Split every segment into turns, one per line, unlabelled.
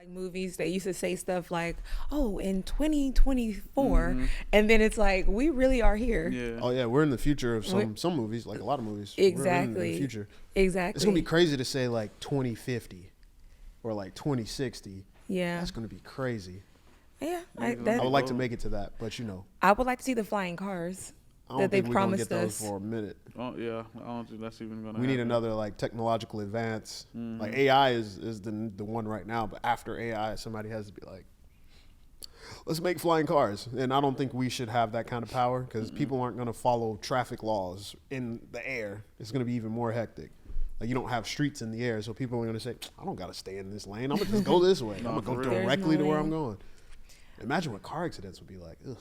like movies, they used to say stuff like, "Oh, in 2024," and then it's like we really are here.
Yeah.
Oh yeah, we're in the future of
We're-
some movies, like a lot of movies. We're in
Exactly.
the future.
Exactly.
It's gonna be crazy to say like 2050 or like 2060.
Yeah.
That's gonna be crazy.
Yeah.
Yeah,
I would like to
Oh.
make it to that, but
I would like to see the flying cars
I don't
that they
think we're gonna
promised
get those
us.
for a minute.
Oh yeah, I don't think that's even gonna.
We need
happen.
another like technological advance.
Mm-hmm.
Like AI is the one right now, but after AI, somebody has to be like, let's make flying cars. And I don't think we should have that kind of power because people aren't going to follow traffic laws in the air. It's going to be even more hectic. Like you don't have streets in the air, so people are going to say, I don't got to stay in this lane. I'm going to just go this way.
No,
I'm going
for
to go
real.
directly
There's
to
no
where I'm
way.
going. Imagine what car accidents would be like. Ugh.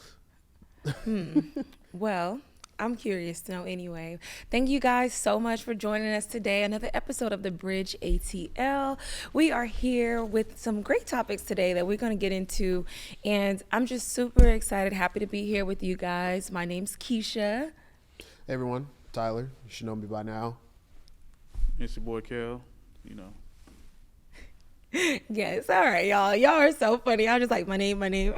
Well, I'm curious to know anyway. Thank you guys so much for joining us today. Another episode of The Bridge ATL. We are here with some great topics today that we're going to get into. And I'm just super excited, happy to be here with you guys. My name's Keisha.
Hey everyone, Tyler. You should know me by now.
It's your boy Kel. You know.
Yes, all right, y'all. Y'all are so funny. I was just like, my name.
I mean,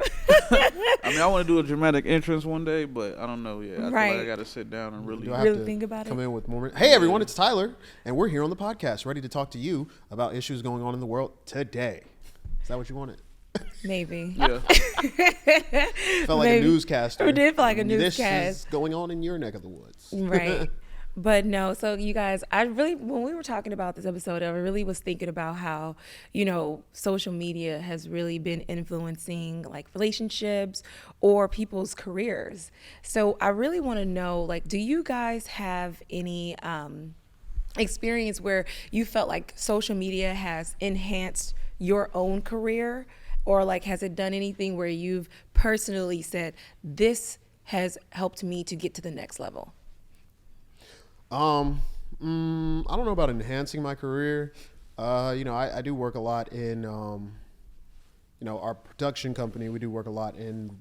I want to do a dramatic entrance one day, but I don't know yet. I feel
Right.
like I got to sit down and really.
Do I have
Really
to
think about
come
it?
in with more? Hey everyone, it's Tyler, and we're here on the podcast, ready to talk to you about issues going on in the world today. Is that what you wanted?
Maybe.
Yeah.
Felt like
Maybe.
a newscaster.
It did feel like a
This
newscast.
is going on in your neck of the woods.
Right. But no, so you guys, when we were talking about this episode, I really was thinking about how, social media has really been influencing like relationships or people's careers. So I really want to know, like, do you guys have any experience where you felt like social media has enhanced your own career? Or like, has it done anything where you've personally said, this has helped me to get to the next level?
I don't know about enhancing my career. I do work a lot in, our production company. We do work a lot in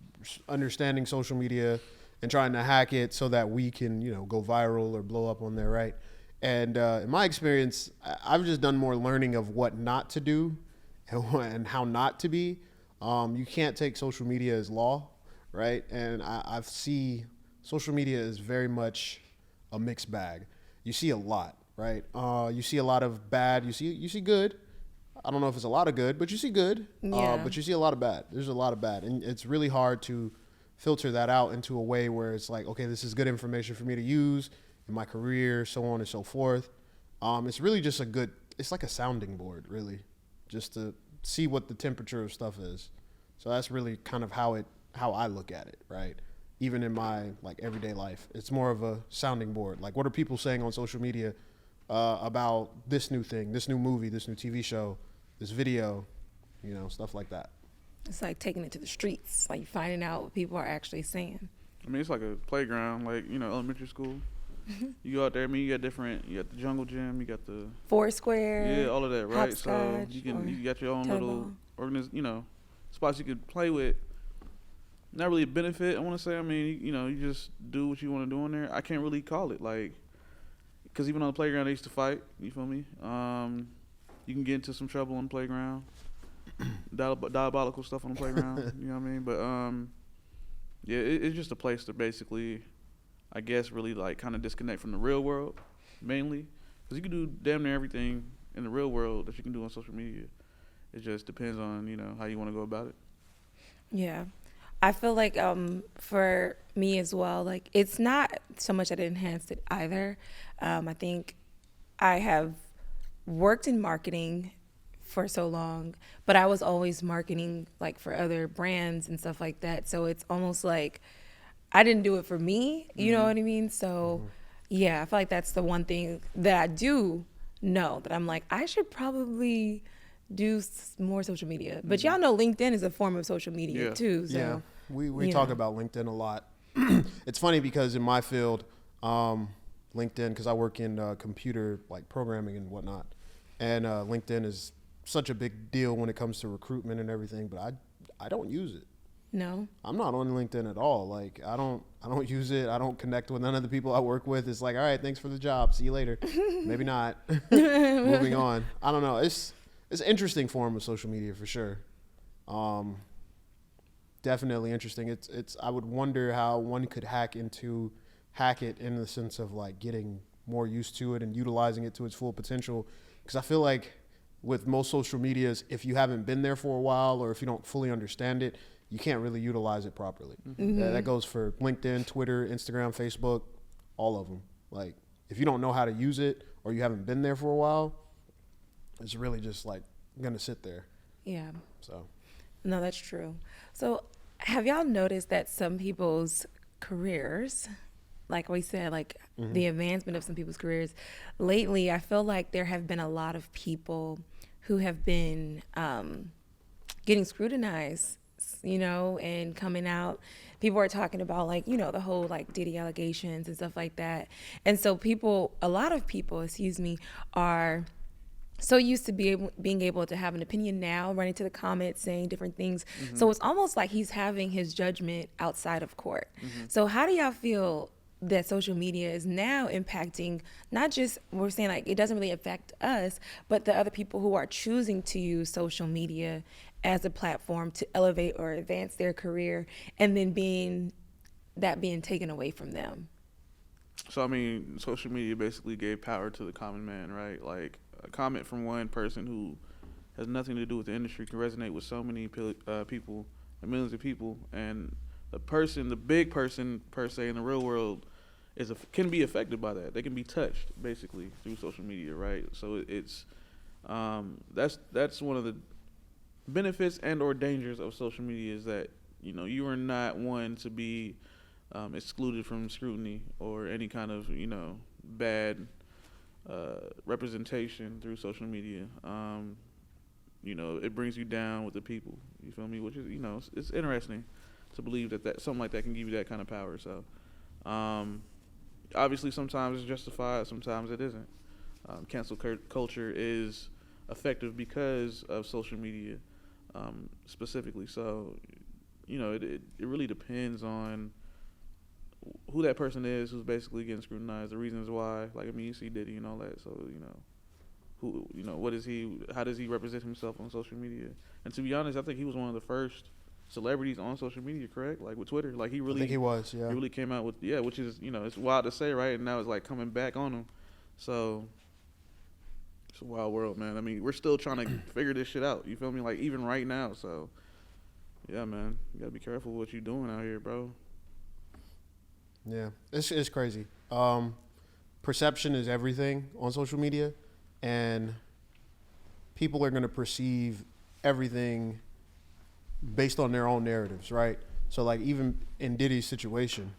understanding social media and trying to hack it so that we can, go viral or blow up on there, right? And in my experience, I've just done more learning of what not to do and how not to be. You can't take social media as law, right? And I see social media is very much a mixed bag. You see a lot, right? You see a lot of bad. You see good. I don't know if it's a lot of good, but you see good.
Yeah.
But you see a lot of bad. There's a lot of bad, and it's really hard to filter that out into a way where it's like, okay, this is good information for me to use in my career, so on and so forth. It's really just it's like a sounding board, really, just to see what the temperature of stuff is. So that's really kind of how I look at it, right? Even in my like everyday life, it's more of a sounding board. Like, what are people saying on social media about this new thing, this new movie, this new TV show, this video, stuff like that.
It's like taking it to the streets, like finding out what people are actually saying.
I mean, it's like a playground, like elementary school. You go out there. I mean, you got the jungle gym, you got the
Foursquare.
all of that, right? So
hopscotch,
you
or
got your own
tetherball.
little spots you could play with. Not really a benefit, I want to say. I mean, you just do what you want to do in there. I can't really call it like, because even on the playground they used to fight. You feel me? You can get into some trouble on the playground. Diabolical stuff on the playground. You know what I mean? But it's just a place to basically, I guess, really like kind of disconnect from the real world, mainly, because you can do damn near everything in the real world that you can do on social media. It just depends on how you want to go about it.
Yeah. I feel like for me as well, like it's not so much that it enhanced it either. I think I have worked in marketing for so long, but I was always marketing like for other brands and stuff like that. So it's almost like I didn't do it for me, you know what I mean? So yeah, I feel like that's the one thing that I do know that I'm like, I should probably do more social media. But y'all know LinkedIn is a form of social media
Yeah.
too. So
Yeah, we
you
talk
know.
about LinkedIn a lot. It's funny because in my field, LinkedIn, because I work in computer like programming and whatnot, and LinkedIn is such a big deal when it comes to recruitment and everything. But I don't use it.
No.
I'm not on LinkedIn at all. Like I don't use it. I don't connect with none of the people I work with. It's like, all right, thanks for the job. See you later. Maybe not. Moving on. I don't know. it's an interesting form of social media for sure. Definitely interesting. It's I would wonder how one could hack it in the sense of like getting more used to it and utilizing it to its full potential. Because I feel like with most social medias, if you haven't been there for a while or if you don't fully understand it, you can't really utilize it properly. That goes for LinkedIn, Twitter, Instagram, Facebook, all of them. Like if you don't know how to use it or you haven't been there for a while, it's really just like gonna sit there.
Yeah.
So
No, that's true. So, have y'all noticed that some people's careers, like we said, like the advancement of some people's careers, lately, I feel like there have been a lot of people who have been getting scrutinized, and coming out. People are talking about like, the whole like Diddy allegations and stuff like that. And so a lot of people, are so used to being able to have an opinion now, running to the comments, saying different things. So it's almost like he's having his judgment outside of court. So how do y'all feel that social media is now impacting, not just, we're saying like it doesn't really affect us, but the other people who are choosing to use social media as a platform to elevate or advance their career, and then being taken away from them?
So I mean, social media basically gave power to the common man, right? Like a comment from one person who has nothing to do with the industry can resonate with so many people, millions of people, and the big person per se in the real world can be affected by that. They can be touched basically through social media, right? So it's that's one of the benefits and or dangers of social media is that you are not one to be excluded from scrutiny or any kind of bad representation through social media. It brings you down with the people. You feel me? Which is it's interesting to believe that something like that can give you that kind of power. So obviously sometimes it's justified, sometimes it isn't. Cancel culture is effective because of social media specifically. So it really depends on who that person is who's basically getting scrutinized, the reasons why. Like, I mean, you see Diddy and all that, so what is he? How does he represent himself on social media? And to be honest, I think he was one of the first celebrities on social media, correct? Like with Twitter, like I
think he was, yeah.
He really came out with, which is it's wild to say, right? And now it's like coming back on him. So it's a wild world, man. I mean, we're still trying to figure this shit out. You feel me? Like even right now. So yeah, man, you gotta be careful what you're doing out here, bro.
Yeah, it's crazy. Perception is everything on social media, and people are going to perceive everything based on their own narratives, right? So, like, even in Diddy's situation,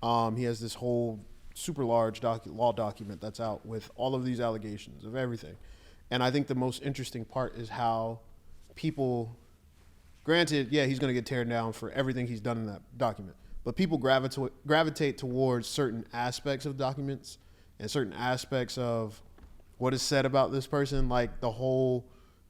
he has this whole super large law document that's out with all of these allegations of everything. And I think the most interesting part is how people, granted, yeah, he's going to get teared down for everything he's done in that document. But people gravitate towards certain aspects of documents and certain aspects of what is said about this person, like the whole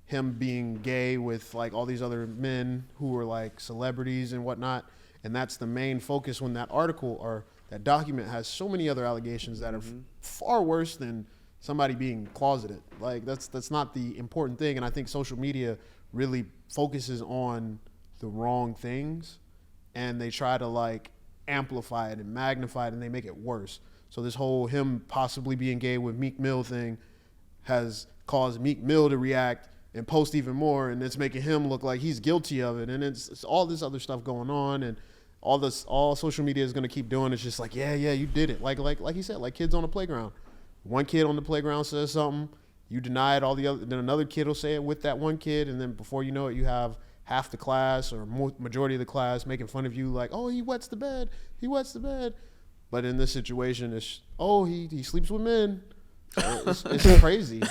him being gay with like all these other men who were like celebrities and whatnot. And that's the main focus when that article or that document has so many other allegations that are far worse than somebody being closeted. Like that's not the important thing. And I think social media really focuses on the wrong things. And they try to like amplify it and magnify it, and they make it worse. So this whole him possibly being gay with Meek Mill thing has caused Meek Mill to react and post even more, and it's making him look like he's guilty of it. And it's all this other stuff going on, and all social media is going to keep doing is just like, yeah, you did it. Like he said, like kids on the playground. One kid on the playground says something, you deny it, then another kid will say it with that one kid, and then before you know it, you have half the class or majority of the class making fun of you like, oh, he wets the bed. But in this situation, it's, oh, he sleeps with men. It's crazy.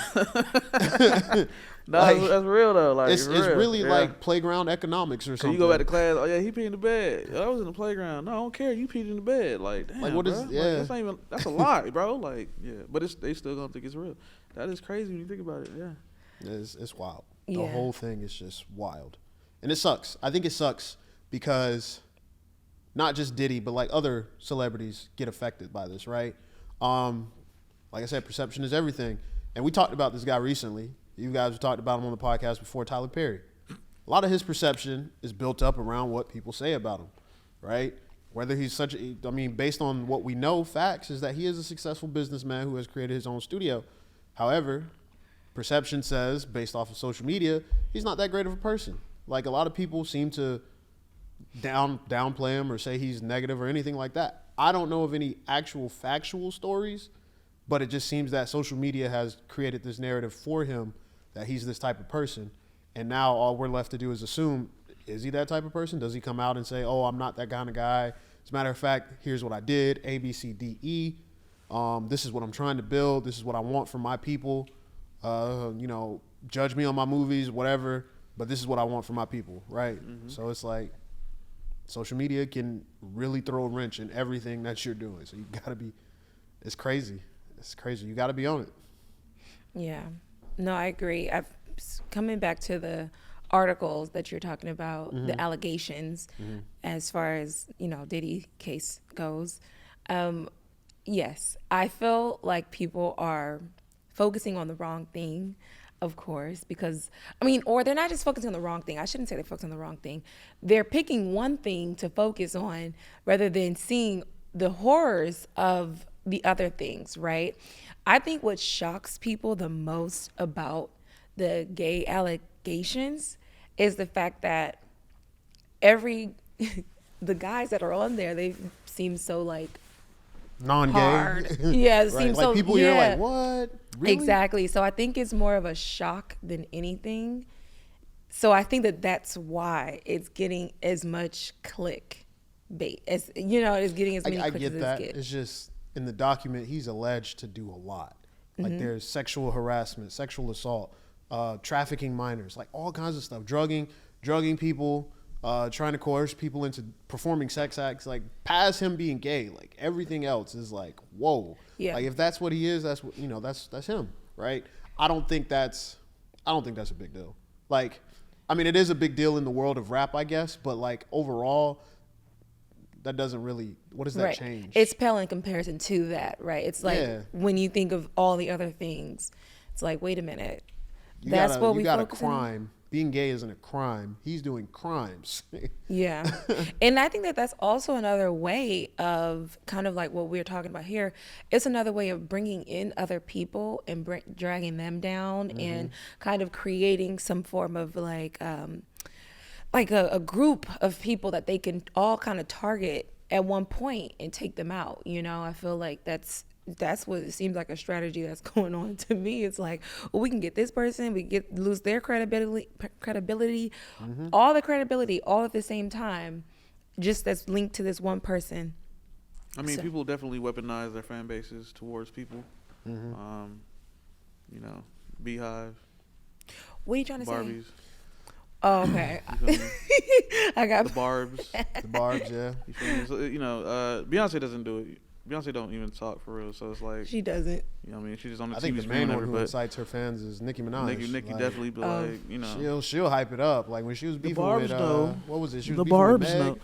No,
like,
that's real though. Like
it's
real.
really like playground economics or something.
You go back to class. Oh yeah, he peed in the bed. I was in the playground. No, I don't care. You peed in the bed. Like damn,
like what
bro.
is? Yeah,
like, that's a lie, bro. Like yeah, but they still gonna think it's real. That is crazy when you think about it. Yeah,
it's wild.
Yeah.
The whole thing is just wild, and it sucks. I think it sucks because not just Diddy, but like other celebrities get affected by this, right? Like I said, perception is everything. And we talked about this guy recently. You guys have talked about him on the podcast before, Tyler Perry. A lot of his perception is built up around what people say about him, right? Whether he's based on what we know, facts is that he is a successful businessman who has created his own studio. However, perception says, based off of social media, he's not that great of a person. Like, a lot of people seem to downplay him or say he's negative or anything like that. I don't know of any actual factual stories, but it just seems that social media has created this narrative for him that he's this type of person. And now all we're left to do is assume, is he that type of person? Does he come out and say, oh, I'm not that kind of guy? As a matter of fact, here's what I did, A, B, C, D, E. This is what I'm trying to build. This is what I want for my people. Judge me on my movies, whatever, but this is what I want for my people, right? Mm-hmm. So it's like social media can really throw a wrench in everything that you're doing. So you gotta be, it's crazy. It's crazy. You gotta be on it.
Yeah. No, I agree. Coming back to the articles that you're talking about,
Mm-hmm.
the allegations, as far as, Diddy case goes. Yes, I feel like people are focusing on the wrong thing, of course, because, or they're not just focusing on the wrong thing. I shouldn't say they're focusing on the wrong thing. They're picking one thing to focus on rather than seeing the horrors of the other things, right? I think what shocks people the most about the gay allegations is the fact that the guys that are on there, they seem so like
non-gay.
Hard. Yeah, it
right?
seems
like
so.
People
yeah.
You're like, what? Really?
Exactly. So I think it's more of a shock than anything. So I think that's why it's getting as much clickbait as it's getting as many
I
clicks
get
as
that.
it gets.
It's just in the document he's alleged to do a lot. Like there's sexual harassment, sexual assault, trafficking minors, like all kinds of stuff, drugging people, trying to coerce people into performing sex acts. Like past him being gay, like everything else is like, whoa.
Yeah.
Like if that's what he is, that's what that's him, right? I don't think that's a big deal. Like, it is a big deal in the world of rap, I guess, but like overall, that doesn't really, what does that
right.
change?
It's pale in comparison to that, right? It's like
Yeah.
when you think of all the other things, it's like, wait a minute.
You
That's
got
what we
a
focus on?
crime. Being gay isn't a crime. He's doing crimes.
Yeah. And I think that's also another way of kind of like what we're talking about here. It's another way of bringing in other people and dragging them down and kind of creating some form of like a group of people that they can all kind of target at one point and take them out. I feel like that's what it seems like a strategy that's going on to me. It's like, well, we can get this person, we lose their credibility, all the credibility, all at the same time, just that's linked to this one person.
People definitely weaponize their fan bases towards people. Beehive.
What are you trying to
Barbies.
say? Oh, okay.
You feel me?
I got
The Barbs.
The Barbs, yeah.
You feel me? So, Beyonce doesn't do it. Beyonce don't even talk for real, so it's like
She doesn't.
she's just on the
I
TV
think the
screen
main
or
one who
whatever.
incites her fans is Nicki Minaj.
Nicki
Like,
definitely be like,
she'll hype it up. Like when she was beefing
Barbs,
with
though.
what was it? She was
The
beefing with
Barbs,
Meg.
no.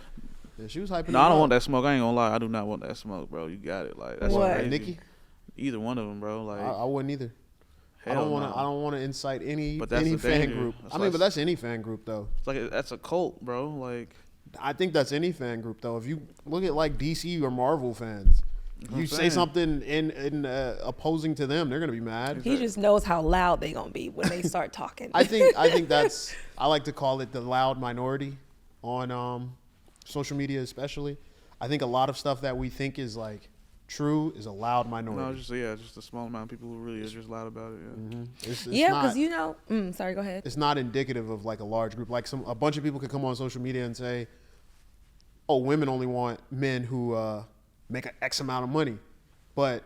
Yeah, she was hyping.
No,
it
I don't
up.
want that smoke. I ain't gonna lie. I do not want that smoke, bro. You got it. Like that's
What?
crazy.
Nicki?
Either one of them, bro. Like
I wouldn't either. I
hell
don't want to.
no.
I don't want to incite any
But that's the
fan
danger.
group.
That's
But that's any fan group though.
It's like that's a cult, bro. Like
I think that's any fan group though. If you look at like DC or Marvel fans,
I'm
you say
saying.
something in opposing to them, they're gonna be mad.
He just knows how loud they gonna be when they start talking.
I think that's, I like to call it the loud minority on social media, especially. I think a lot of stuff that we think is like true is a loud minority.
just a small amount of people who really are just loud about it. Yeah.
It's
yeah,
not-
because sorry, go ahead.
it's not indicative of like a large group. Like a bunch of people could come on social media and say, "Oh, women only want men who make an X amount of money," but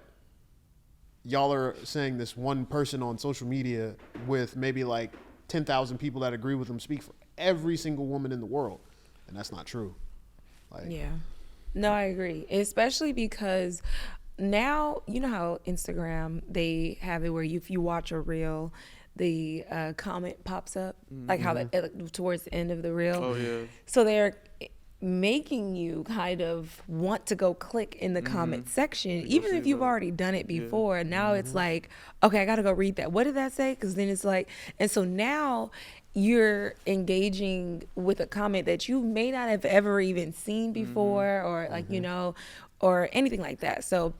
y'all are saying this one person on social media with maybe like 10,000 people that agree with them speak for every single woman in the world, and that's not true. Like,
Yeah. No, I agree. Especially because now, you know how Instagram, they have it where if you watch a reel, the comment pops up, like how towards the end of the reel.
Oh yeah.
So they're making you kind of want to go click in the comment section, even if you've already done it before. Now it's like, okay, I got to go read that. What did that say? Because then it's like, and so now you're engaging with a comment that you may not have ever even seen before, or like, you know, or anything like that. So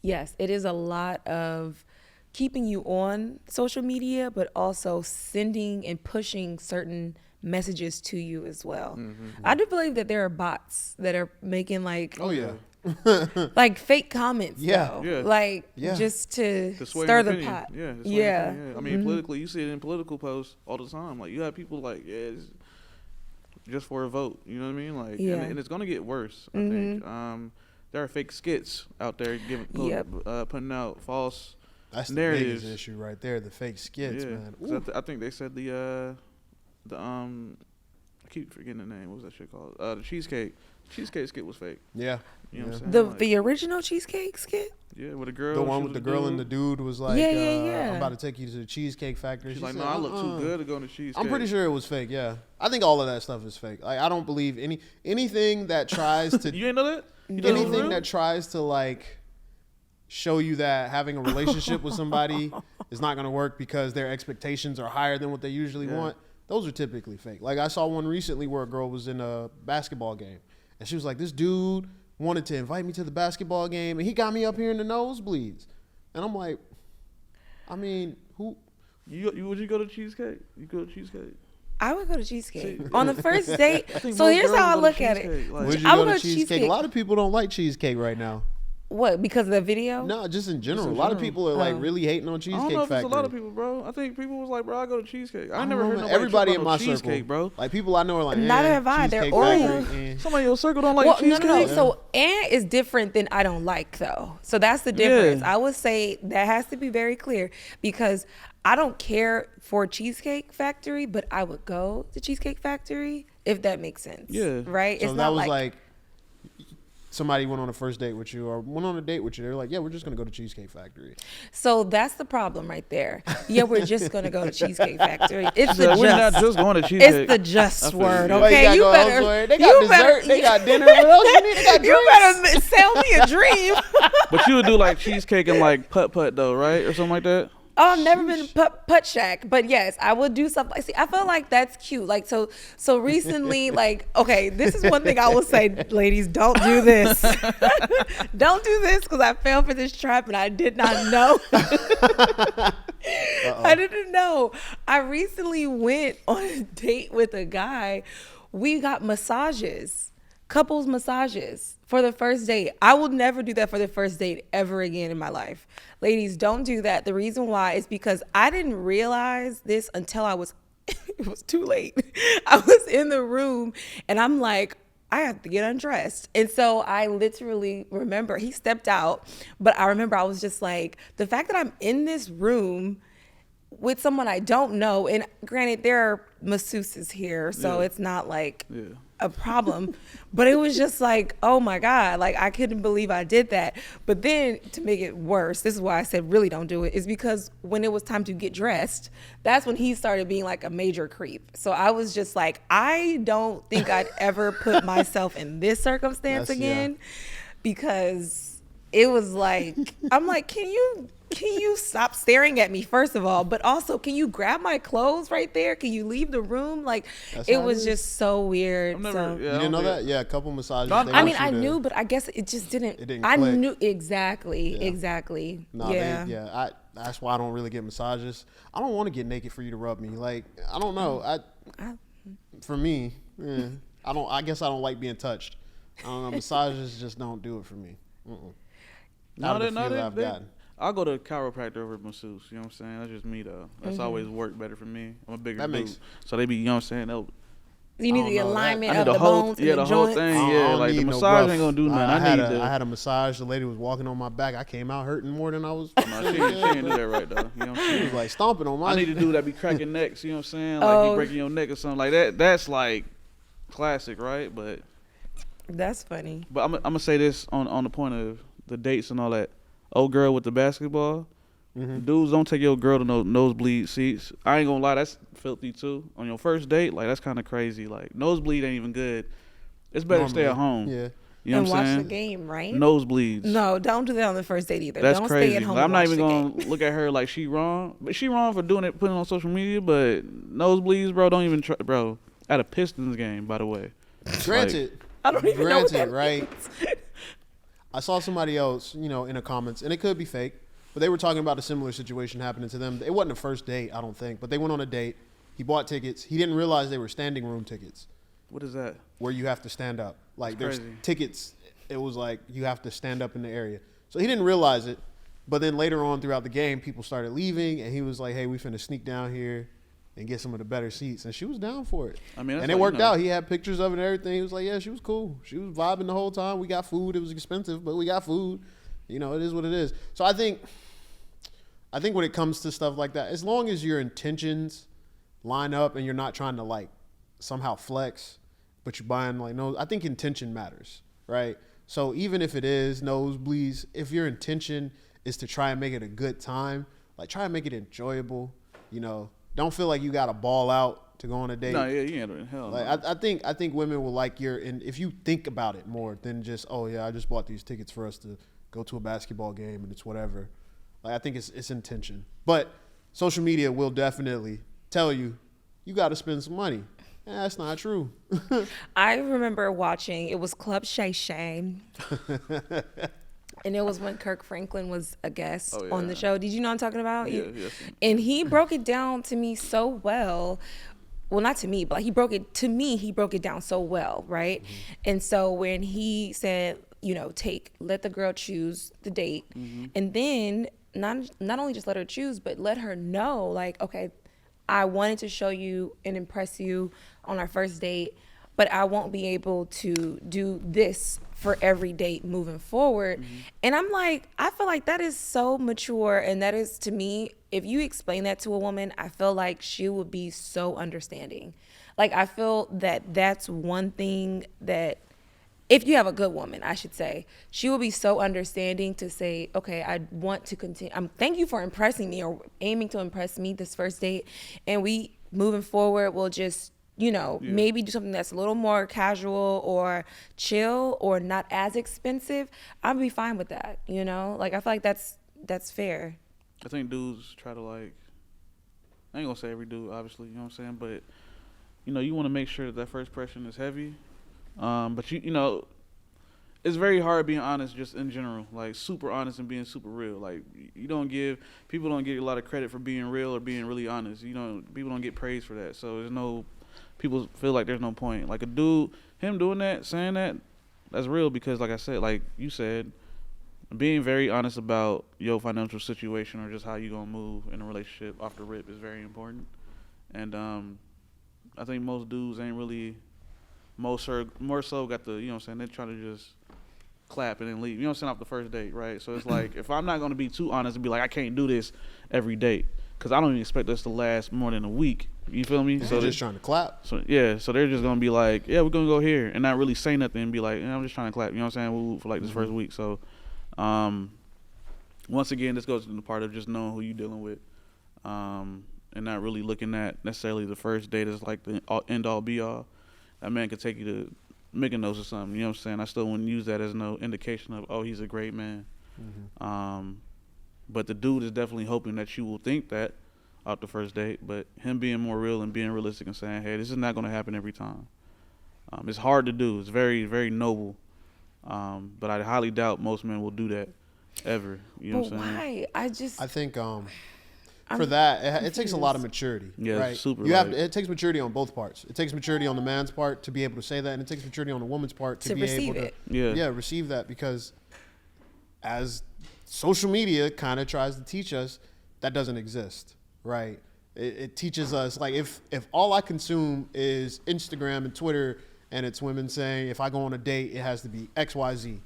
yes, it is a lot of keeping you on social media, but also sending and pushing certain messages to you as well. I do believe that there are bots that are making like
Oh yeah.
like fake comments,
Yeah.
though.
Yeah.
like
Yeah.
just to
To sway
stir
an
the
opinion.
pot.
Yeah. to sway an
Yeah.
opinion, yeah. I mean, politically, you see it in political posts all the time. Like, you have people like, yeah, it's just for a vote. You know what I mean? Like,
Yeah.
and it's gonna get worse. I think. There are fake skits out there
Yep.
putting out false.
That's the
narratives.
biggest issue right there. The fake skits, man.
'Cause
Ooh.
I think they said the I keep forgetting the name. What was that shit called? The cheesecake skit was fake.
Yeah.
You know what I'm
The
saying?
the original cheesecake skit.
yeah, with a girl.
The
she
one
was
with the
a
girl
dude.
and the dude was like,
Yeah.
I'm about to take you to the Cheesecake Factory.
She's
She
like,
said,
no, I look
"Uh-uh."
too good to go on the cheesecake.
I'm pretty sure it was fake. Yeah, I think all of that stuff is fake. Like, I don't believe anything that tries to
You ain't know that? You thought it was
anything
real?
that tries to like show you that having a relationship with somebody is not going to work because their expectations are higher than what they usually
Yeah.
want. Those are typically fake. Like, I saw one recently where a girl was in a basketball game and she was like, this dude wanted to invite me to the basketball game and he got me up here in the nosebleeds. And I'm like, I mean, who?
Would you go to cheesecake? You go to cheesecake?
I would go to cheesecake
See,
on the first date.
think
So
most
here's
girls
how I
go to
look at it.
cheesecake, like-
Would you
I
go
would
to
go
cheesecake?
cheesecake.
A lot of people don't like cheesecake right now.
What? Because of the video?
No, just in general.
in
A lot of
general.
people are like
Oh.
really hating on
I
Cheesecake
don't know if
Factory.
it's a lot of people, bro. I think people was like, bro, I go to cheesecake. I
don't
never
know,
heard
man.
nobody
Everybody
trip
in
on
my
no
circle,
cheesecake, bro.
like people I know are like,
Neither have I. They're
Cheesecake
Oreo.
Factory,
Somebody in your circle don't like
Well,
cheesecake.
no. So is different than I don't like, though. So that's the difference.
Yeah.
I would say that has to be very clear because I don't care for Cheesecake Factory, but I would go to Cheesecake Factory if that makes sense.
Yeah.
Right?
So
It's
that
not
was like somebody went on a first date with you or went on a date with you. They're like, yeah, we're just gonna go to Cheesecake Factory.
So that's the problem right there. Yeah, we're just gonna go to Cheesecake Factory. It's
So
the
we're not
just.
just going to cheesecake.
It's the just
feel
word,
you.
Why
okay?
gotta
You
go
better.
elsewhere? They got
you
dessert.
better-
They got dinner. What else you need? They got
You
drinks.
better sell me a dream.
But you would do like cheesecake and like putt though, right, or something like that.
Oh, I've never been putt shack, but yes, I would do something. See, I feel like that's cute. Like so recently, like okay, this is one thing I will say, ladies, don't do this. Don't do this because I fell for this trap and I did not know. I didn't know. I recently went on a date with a guy. We got massages, couples massages for the first date. I will never do that for the first date ever again in my life. Ladies, don't do that. The reason why is because I didn't realize this until it was too late. I was in the room and I'm like, I have to get undressed. And so I literally remember he stepped out, but I remember I was just like, the fact that I'm in this room with someone I don't know, and granted, there are masseuses here, so
Yeah.
it's not like
Yeah.
a problem, but it was just like, oh my God, like I couldn't believe I did that. But then to make it worse, this is why I said really don't do it, is because when it was time to get dressed, that's when he started being like a major creep. So I was just like, I don't think I'd ever put myself in this circumstance
That's- yeah.
again, because it was like, I'm like, can you stop staring at me, first of all, but also can you grab my clothes right there? Can you leave the room? Like
That's
it
how it
was
is.
just so weird.
I've never.
So-
Yeah, I
You
don't
didn't know
think-
that? Yeah, a couple massages.
No,
they
I
want
mean,
you
I
to-
knew, but I guess it just didn't.
It didn't
I
click.
knew exactly.
No,
Yeah.
that's why I don't really get massages. I don't want to get naked for you to rub me. Like, I don't know. For me, I guess I don't like being touched. I don't know. Massages just don't do it for me. Out of the few that I've gotten.
I'll go to a chiropractor over masseuse. You know what I'm saying? That's just me though. That's always worked better for me. I'm a bigger
That
dude,
makes-
so they be, you know what I'm saying? They'll,
You need
I
the
don't know.
alignment
I need
of
the
the
whole,
bones
yeah,
and
the
the
whole
joints.
thing.
I
Yeah,
don't
like the
need no
massage
rough.
ain't gonna do nothing.
I had
need the.
I had a massage. The lady was walking on my back. I came out hurting more than I was.
No, she ain't do that right though. You know what I'm
She
saying?
was like stomping on my.
I need to do that. Be cracking necks. You know what I'm saying? Like
Oh.
you breaking your neck or something like that. That's like classic, right? But
That's funny.
I'm gonna say this on the point of the dates and all that. Old girl with the basketball. Dudes, don't take your girl to no nosebleed seats. I ain't gonna lie, that's filthy too. On your first date, like that's kind of crazy. Like nosebleed ain't even good. It's better to stay at home.
Yeah.
You know
and
what I'm
watch
saying?
the game, right?
Nosebleeds.
No, don't do that on the first date either.
That's
don't
crazy.
stay at home.
Like, I'm
and
not
watch
even
the
gonna
game.
look at her like she wrong, but she wrong for doing it, putting it on social media. But nosebleeds, bro, don't even try, bro. At a Pistons game, by the way.
Granted,
I don't even know what that
right?
means.
I saw somebody else, in the comments, and it could be fake, but they were talking about a similar situation happening to them. It wasn't a first date, I don't think, but they went on a date. He bought tickets. He didn't realize they were standing room tickets,
What is that?
where you have to stand up. Like
That's
there's
crazy.
tickets. It was like you have to stand up in the area. So he didn't realize it. But then later on throughout the game, people started leaving, and he was like, "Hey, we finna sneak down here and get some of the better seats." And she was down for it.
I mean, that's
and it
like,
worked out. He had pictures of it and everything. He was like, "Yeah, she was cool. She was vibing the whole time. We got food. It was expensive, but we got food. It is what it is." So I think when it comes to stuff like that, as long as your intentions line up and you're not trying to like somehow flex, but you're buying like no, I think intention matters, right? So even if it is nosebleeds, if your intention is to try and make it a good time, like try and make it enjoyable, don't feel like you got to ball out to go on a date.
No, yeah, you ain't doing hell.
Like
no.
I think women will like and if you think about it more than just, oh yeah, I just bought these tickets for us to go to a basketball game and it's whatever. Like I think it's intention. But social media will definitely tell you got to spend some money. And that's not true.
I remember watching. It was Club Shay Shay. And it was when Kirk Franklin was a guest
Oh,
on the
yeah.
show. Did you know what I'm talking about?
Yeah, yes.
And he broke it down to me so well. Well, not to me, but he broke it down so well, right?
Mm-hmm.
And so when he said, let the girl choose the date,
Mm-hmm.
and then not only just let her choose, but let her know, like, okay, I wanted to show you and impress you on our first date, but I won't be able to do this for every date moving forward.
Mm-hmm.
And I'm like, I feel like that is so mature. And that is, to me, if you explain that to a woman, I feel like she would be so understanding. Like, I feel that that's one thing that, if you have a good woman, I should say, she will be so understanding to say, okay, I want to continue. Thank you for impressing me or aiming to impress me this first date. And we, moving forward, will just, maybe do something that's a little more casual or chill or not as expensive. I'll be fine with that, Like, I feel like that's fair.
I think dudes try to like. I ain't gonna say every dude, obviously. You know what I'm saying, but you want to make sure that first impression is heavy. But it's very hard being honest just in general, like super honest and being super real. Like people don't get a lot of credit for being real or being really honest. People don't get praise for that. So people feel like there's no point. Like a dude, him doing that, saying that, that's real because like I said, like you said, being very honest about your financial situation or just how you gonna move in a relationship off the rip is very important. And I think most dudes ain't really more so got the, they're trying to just clap and then leave, off the first date, right? So it's like, if I'm not going to be too honest and be like, I can't do this every date, because I don't even expect this to last more than a week, you feel me?
So they're just trying to clap.
So they're just going to be like, yeah, we're going to go here, and not really say nothing and be like, I'm just trying to clap, for like this first week. So once again, this goes to the part of just knowing who you're dealing with, and not really looking at necessarily the first date as like the end all be all. That man could take you to Mykonos or something, you know what I'm saying? I still wouldn't use that as no indication of, oh, he's a great man. Mm-hmm. But the dude is definitely hoping that you will think that out the first date, but him being more real and being realistic and saying, hey, this is not going to happen every time. It's hard to do. It's very, very noble. But I highly doubt most men will do that ever. You know
But
what I'm saying?
why?
I think for that, it takes a lot of maturity.
Yeah,
right?
super.
It takes maturity on both parts. It takes maturity on the man's part to be able to say that, and it takes maturity on the woman's part to be
receive
able
it.
to receive that, because as social media kind of tries to teach us, that doesn't exist, right? It teaches us, like, if all I consume is Instagram and Twitter, and it's women saying, if I go on a date, it has to be X, Y, Z,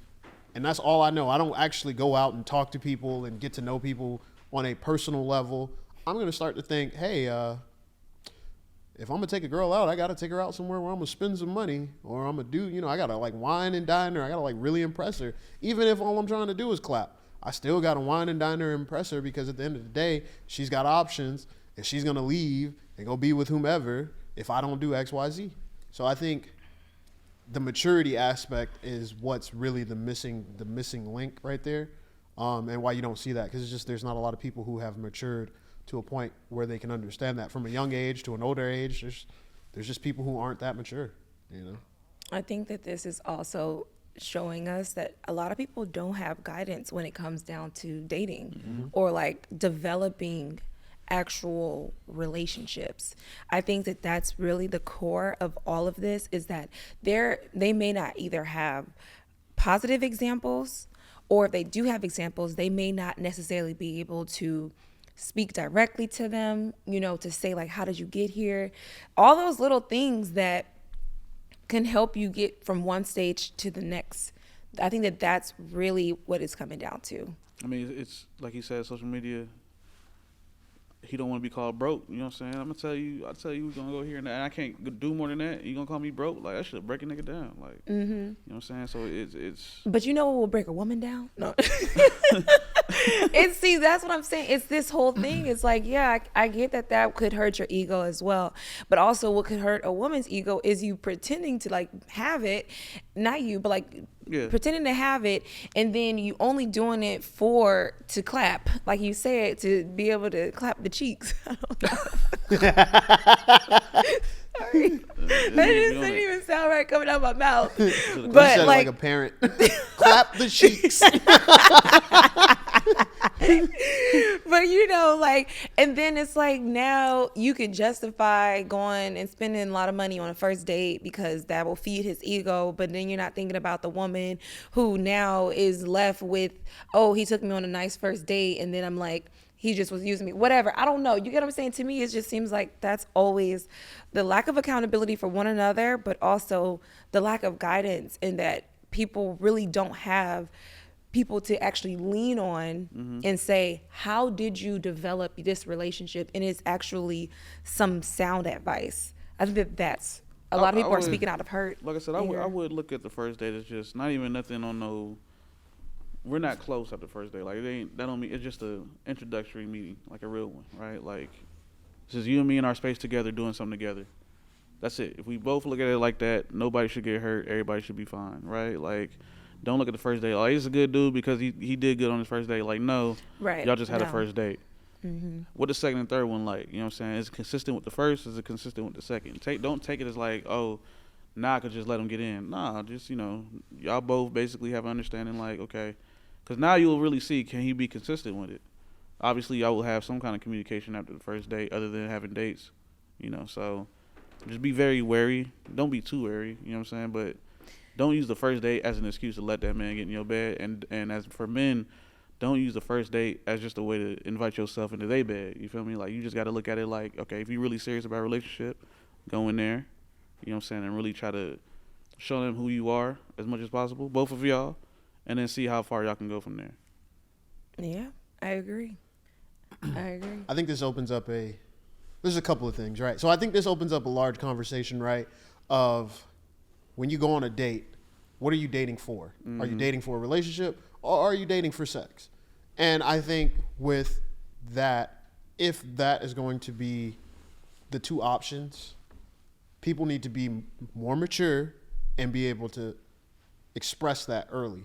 and that's all I know. I don't actually go out and talk to people and get to know people on a personal level. I'm going to start to think, hey, if I'm going to take a girl out, I got to take her out somewhere where I'm going to spend some money, or I'm going to do, I got to like wine and dine her. I got to like really impress her. Even if all I'm trying to do is clap, I still got to wine and dine her and impress her, because at the end of the day, she's got options, and she's going to leave and go be with whomever if I don't do X, Y, Z. So I think the maturity aspect is what's really the missing link right there, and why you don't see that, because it's just there's not a lot of people who have matured to a point where they can understand that from a young age to an older age. There's just people who aren't that mature, you know.
I think that this is also showing us that a lot of people don't have guidance when it comes down to dating or like developing actual relationships. I think that that's really the core of all of this, is that they may not either have positive examples, or if they do have examples, they may not necessarily be able to speak directly to them, you know, to say like, how did you get here? All those little things that can help you get from one stage to the next. I think that that's really what it's coming down to.
I mean, it's like he said, social media. He don't want to be called broke. You know what I'm saying? I'll tell you we're gonna go here and that. And I can't do more than that. You gonna call me broke? Like, that should break a nigga down. Like, you know what I'm saying? So it's.
But you know what will break a woman down? No. See, that's what I'm saying. It's this whole thing. It's like, yeah, I get that could hurt your ego as well. But also what could hurt a woman's ego is you pretending to like have it, not you, but like pretending to have it, and then you only doing it to clap, like you said, to be able to clap the cheeks. I don't know. Sorry. That didn't even sound right coming out of my mouth. But
like a parent, clap the cheeks.
But you know, like, and then it's like now you can justify going and spending a lot of money on a first date because that will feed his ego. But then you're not thinking about the woman who now is left with, oh, he took me on a nice first date, and then I'm like, he just was using me, whatever. I don't know. You get what I'm saying? To me, it just seems like that's always the lack of accountability for one another, but also the lack of guidance, in that people really don't have people to actually lean on and say, how did you develop this relationship? And it's actually some sound advice. I think that that's a lot of people are speaking out of hurt.
Like I said, I would look at the first date as just not even nothing on no. We're not close at the first date. Like, that don't mean it's just a introductory meeting, like a real one, right? Like, this is you and me in our space together doing something together. That's it. If we both look at it like that, nobody should get hurt. Everybody should be fine, right? Like, don't look at the first date. Oh, he's a good dude because he did good on his first date. Like, no,
right?
Y'all just had a first date. What the second and third one like? You know what I'm saying? Is it consistent with the first? Is it consistent with the second? Don't take it as like, oh, I could just let him get in. Nah, just, you know, y'all both basically have an understanding, like, okay. Because now you'll really see, can he be consistent with it? Obviously, y'all will have some kind of communication after the first date other than having dates, you know. So just be very wary. Don't be too wary, you know what I'm saying? But don't use the first date as an excuse to let that man get in your bed. And as for men, don't use the first date as just a way to invite yourself into their bed. You feel me? Like, you just got to look at it like, okay, if you're really serious about a relationship, go in there, you know what I'm saying, and really try to show them who you are as much as possible, both of y'all. And then see how far y'all can go from there.
Yeah, I agree.
I think this opens up there's a couple of things, right? So I think this opens up a large conversation, right? Of when you go on a date, what are you dating for? Are you dating for a relationship, or are you dating for sex? And I think with that, if that is going to be the two options, people need to be more mature and be able to express that early.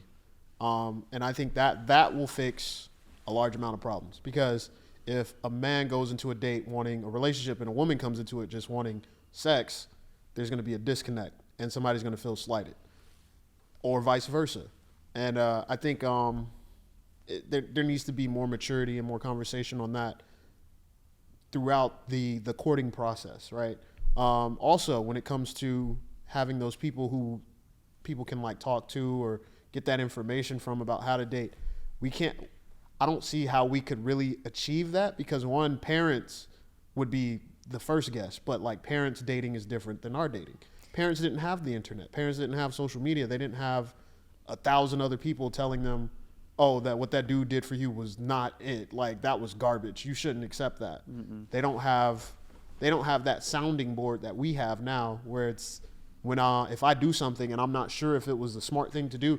And I think that will fix a large amount of problems, because if a man goes into a date wanting a relationship and a woman comes into it just wanting sex, there's going to be a disconnect and somebody's going to feel slighted, or vice versa. And I think there needs to be more maturity and more conversation on that throughout the courting process, right? Also, when it comes to having those people who people can like talk to or get that information from about how to date, I don't see how we could really achieve that, because one, parents would be the first guess, but like parents dating is different than our dating. Parents didn't have the internet. Parents didn't have social media. They didn't have 1,000 other people telling them, oh, that what that dude did for you was not it. Like, that was garbage. You shouldn't accept that. They don't have that sounding board that we have now, where it's when if I do something and I'm not sure if it was the smart thing to do,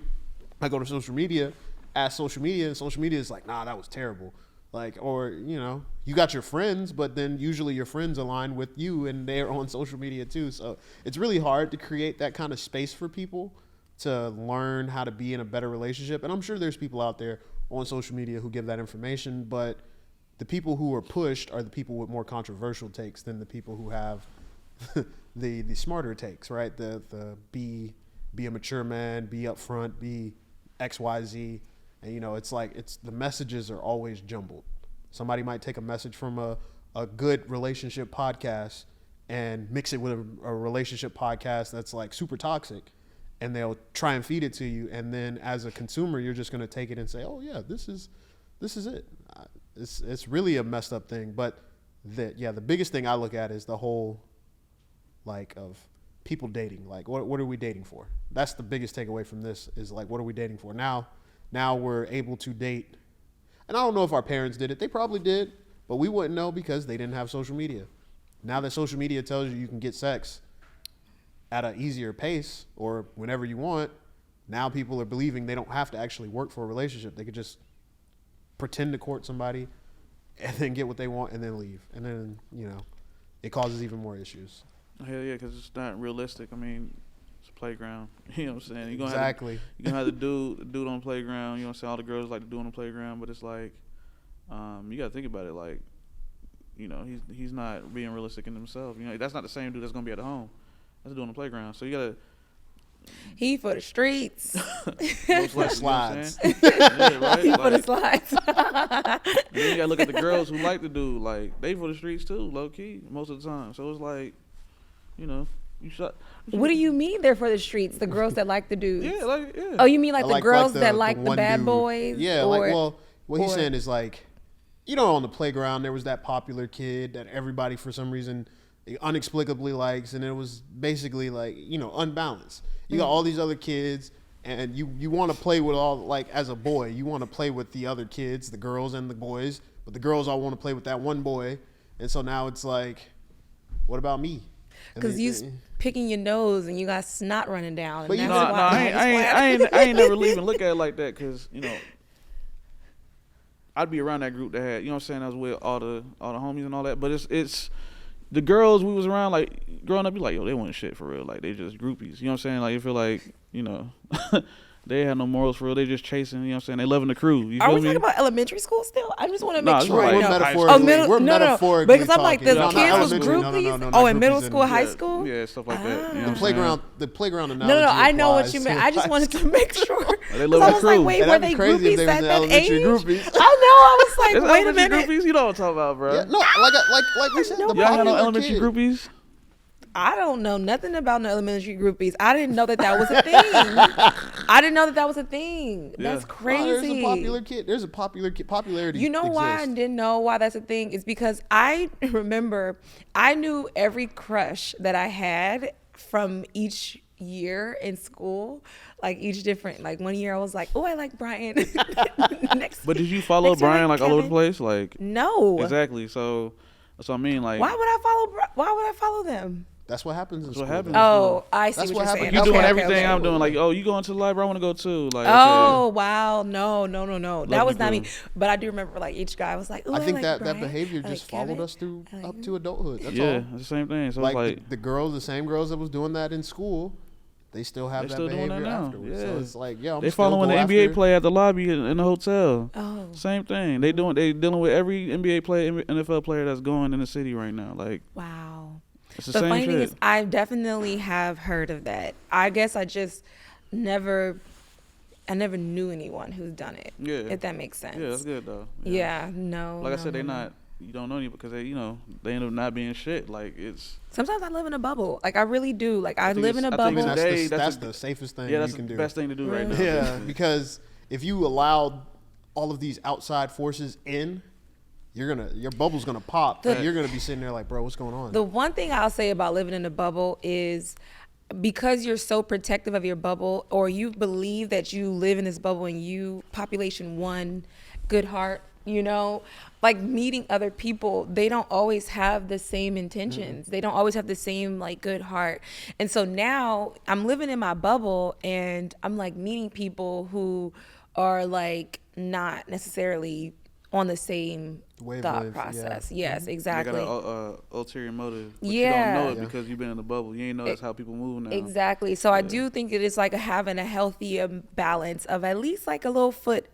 I go to social media, ask social media, and social media is like, nah, that was terrible. Like, or, you know, you got your friends, but then usually your friends align with you and they're on social media too. So it's really hard to create that kind of space for people to learn how to be in a better relationship. And I'm sure there's people out there on social media who give that information, but the people who are pushed are the people with more controversial takes than the people who have the smarter takes, right? The be a mature man, be upfront, be XYZ. And, you know, it's like the messages are always jumbled. Somebody might take a message from a good relationship podcast and mix it with a relationship podcast that's like super toxic, and they'll try and feed it to you. And then as a consumer, you're just going to take it and say, oh yeah, this is it. It's really a messed up thing. But the biggest thing I look at is the whole like of people dating. Like, what are we dating for? That's the biggest takeaway from this is like, what are we dating for? Now we're able to date. And I don't know if our parents did it. They probably did, but we wouldn't know because they didn't have social media. Now that social media tells you can get sex at an easier pace or whenever you want, now people are believing they don't have to actually work for a relationship. They could just pretend to court somebody and then get what they want and then leave. And then, you know, it causes even more issues.
Hell yeah, because it's not realistic. I mean, it's a playground. You know what I'm saying? You're gonna
Exactly.
you're gonna have the dude on the playground. You know what I'm saying? All the girls like to do on the playground, but it's like, you gotta think about it. Like, you know, he's not being realistic in himself. You know, that's not the same dude that's gonna be at home. That's the dude on the playground. So you gotta.
He for the streets.
Most likely,
Slides.
You know what I'm saying? Yeah, right?
He for the
Like,
slides.
then you gotta look at the girls who like the dude. Like, they for the streets too, low key, most of the time. So it's like, you know,
What do you mean they're for the streets? The girls that like the dudes?
Yeah, like, yeah.
Oh, you mean like
I
the girls that like the
one
bad
dude.
boys?
Yeah,
or,
like, well, what he's
or-
saying is like, you know, on the playground there was that popular kid that everybody for some reason unexplicably likes, and it was basically like, you know, unbalanced. You got all these other kids, and you want to play with all, like, as a boy, you want to play with the other kids, the girls and the boys, but the girls all want to play with that one boy, and so now it's like, what about me? And
Because
then-
you picking your nose and you got snot running down.
But
And
you
No,
that's
no,
why-
I ain't never even look at it like that, because, you know, I'd be around that group that had, you know what I'm saying, I was with all the homies and all that, but it's the girls we was around, like, growing up, you like, yo, they wasn't shit for real, like, they just groupies, you know what I'm saying, like, you feel like, you know, they had no morals for real, they just chasing, you know what I'm saying, they loving the crew, you
Are
feel
we
me?
talking about elementary school still? I just want to
Nah,
make
it's
sure.
right.
I
We're
know.
metaphorically,
Oh, middle,
we're
no,
metaphorically
because I'm like,
talking.
the
No, not
kids was
elementary.
groupies.
No,
Oh,
not
in middle
groupies
school, high
Yeah,
school?
yeah, stuff like that, you know what
The
I'm
playground
No,
analogy.
I know what
applies
you
to
meant. I just
high
wanted to make sure.
They
'Cause
love
I
the
was like,
crew.
wait,
And
were
that'd
they
be crazy if
groupies
they was
at
in
that
elementary
age?
groupies.
I know. I was
There's
like, wait a
elementary
minute.
groupies, you know what I'm talking about, bro.
Yeah, no, like we said, the
Y'all
Y'all had no
popular
elementary
kid.
groupies?
I don't know nothing about no elementary groupies. I didn't know that was a thing. I didn't know that was a thing.
Yeah.
That's
Oh,
crazy.
There's a popular kid. There's a popular kid. Popularity.
You know why I
exists.
didn't know why that's a thing? Is because I remember I knew every crush that I had from each year in school, like each different. Like one year I was like, oh, I like Brian. Next,
But did you follow
next year I
Brian, like, all over the
Kevin.
place? Like,
No.
exactly, so that's what I mean, like,
Why would I follow them?
That's what happens.
That's
in
what
school,
happens.
though.
Oh, I see
That's
what
what
you're
happened.
saying.
you
Okay,
doing
okay,
everything
okay.
I'm doing, like, oh, you going to the library, I want to go too, like,
Oh
okay.
wow, no. That was
the
not me.
crew.
But I do remember like each guy was like, ooh,
I think
like
that
Brian.
behavior
I like
just followed
Kevin.
us through
I like
up
him.
to adulthood. That's
Yeah,
all.
it's the same thing, so
Like,
it's like,
the same girls that was doing that in school, they still have
They
that
still doing
behavior
that now.
afterwards.
Yeah.
So it's like, yeah, I'm
they
still
following the
go
NBA
after-
play at the lobby in the hotel.
Oh,
Same thing. They dealing with every NBA player, NFL player that's going in the city right now. Like,
wow.
it's the
The
same
funny
shit.
thing is, I definitely have heard of that. I guess I just never knew anyone who's done it.
Yeah.
If that makes sense.
Yeah, that's good though.
Yeah, no.
Like I
no,
said, they
no, no.
not. You don't know any because they, you know, they end up not being shit. Like, it's.
Sometimes I live in a bubble. Like I really do. Like I
think
live in a
it's- I think
bubble.
it's
That's,
Today,
that's
that's
the safest thing
Yeah, that's
you can
the
do.
best thing to do right now.
Really?
Yeah,
basically.
because if you allowed all of these outside forces in, your bubble's gonna pop.
The-
and you're gonna be sitting there like, bro, what's going on?
The one thing I'll say about living in a bubble is because you're so protective of your bubble, or you believe that you live in this bubble and you, population one, good heart, you know, like meeting other people, they don't always have the same intentions. They don't always have the same like good heart. And so now I'm living in my bubble and I'm like meeting people who are like not necessarily on the same
Wavelength,
thought
yeah.
process. Yes,
They
exactly.
got a ulterior motive. But
Yeah.
You don't know it
Yeah.
because you've been in the bubble. You ain't know that's how people move now.
Exactly. So I
Yeah.
do think it is like having a healthy balance of at least like a little foot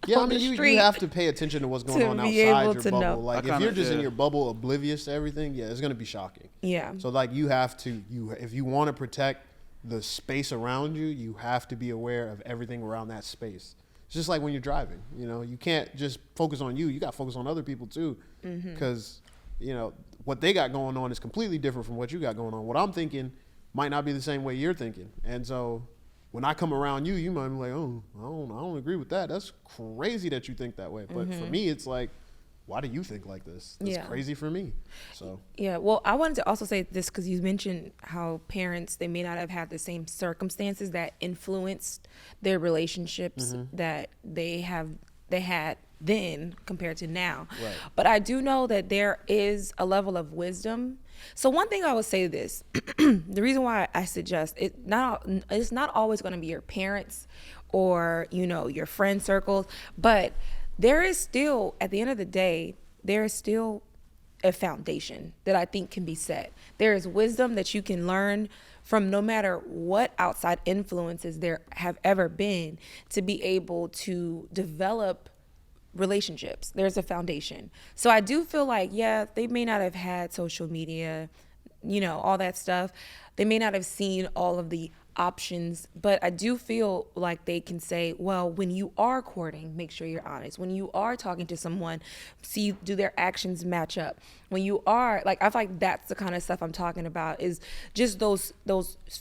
Yeah, I
on
mean,
the
you
street.
have to pay attention to what's going
to
on
be
outside
able
your
to
bubble.
know.
Like,
I
if
kinda-
you're just in
yeah.
your bubble, oblivious to everything, yeah, it's gonna be shocking.
Yeah.
So, like, you have to, if you want to protect the space around you, you have to be aware of everything around that space. It's just like when you're driving. You know, you can't just focus on you. You got to focus on other people too, because you know what they got going on is completely different from what you got going on. What I'm thinking might not be the same way you're thinking, and so when I come around you, you might be like, "Oh, I don't agree with that. That's crazy that you think that way." But for me, it's like, why do you think like this? That's
Yeah.
crazy for me. So
Yeah, well, I wanted to also say this because you mentioned how parents, they may not have had the same circumstances that influenced their relationships that they had then compared to now.
Right.
But I do know that there is a level of wisdom. So one thing I would say this, the reason why I suggest it's not always going to be your parents or, you know, your friend circles, but there is still, at the end of the day, there is still a foundation that I think can be set. There is wisdom that you can learn from no matter what outside influences there have ever been to be able to develop relationships. There's a foundation. So I do feel like, yeah, they may not have had social media, you know, all that stuff. They may not have seen all of the options, but I do feel like they can say, well, when you are courting, make sure you're honest. When you are talking to someone, see, do their actions match up? When you are, like, I feel like that's the kind of stuff I'm talking about, is just those